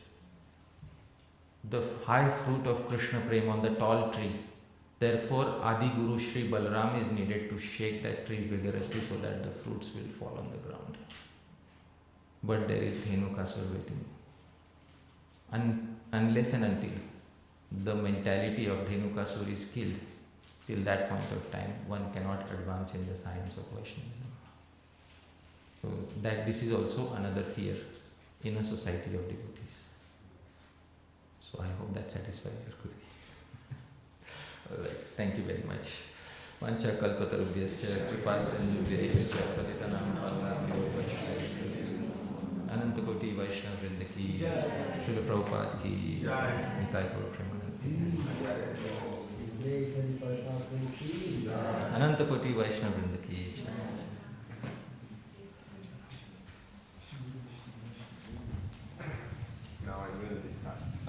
the high fruit of Krishna Prema on the tall tree. Therefore, Adi Guru Shri Balaram is needed to shake that tree vigorously so that the fruits will fall on the ground. But there is Dhenukasur waiting. Unless and until the mentality of Dhenukasur is killed, till that point of time, one cannot advance in the science of Vaishnavism. So that this is also another fear in a society of devotees. So I hope that satisfies your query. Alright, thank you very much. Vancha kalpatarubhyascha kripa sindhubhyaiva cha patitanam pavanabhyo vaishnavibhyo Ananta Koti Vaishnav Vrinda ki Srila Prabhupada ki Nitai Gaur Premanandi Ananta Koti Vaishnav Vrinda ki Now I'm really disgusted.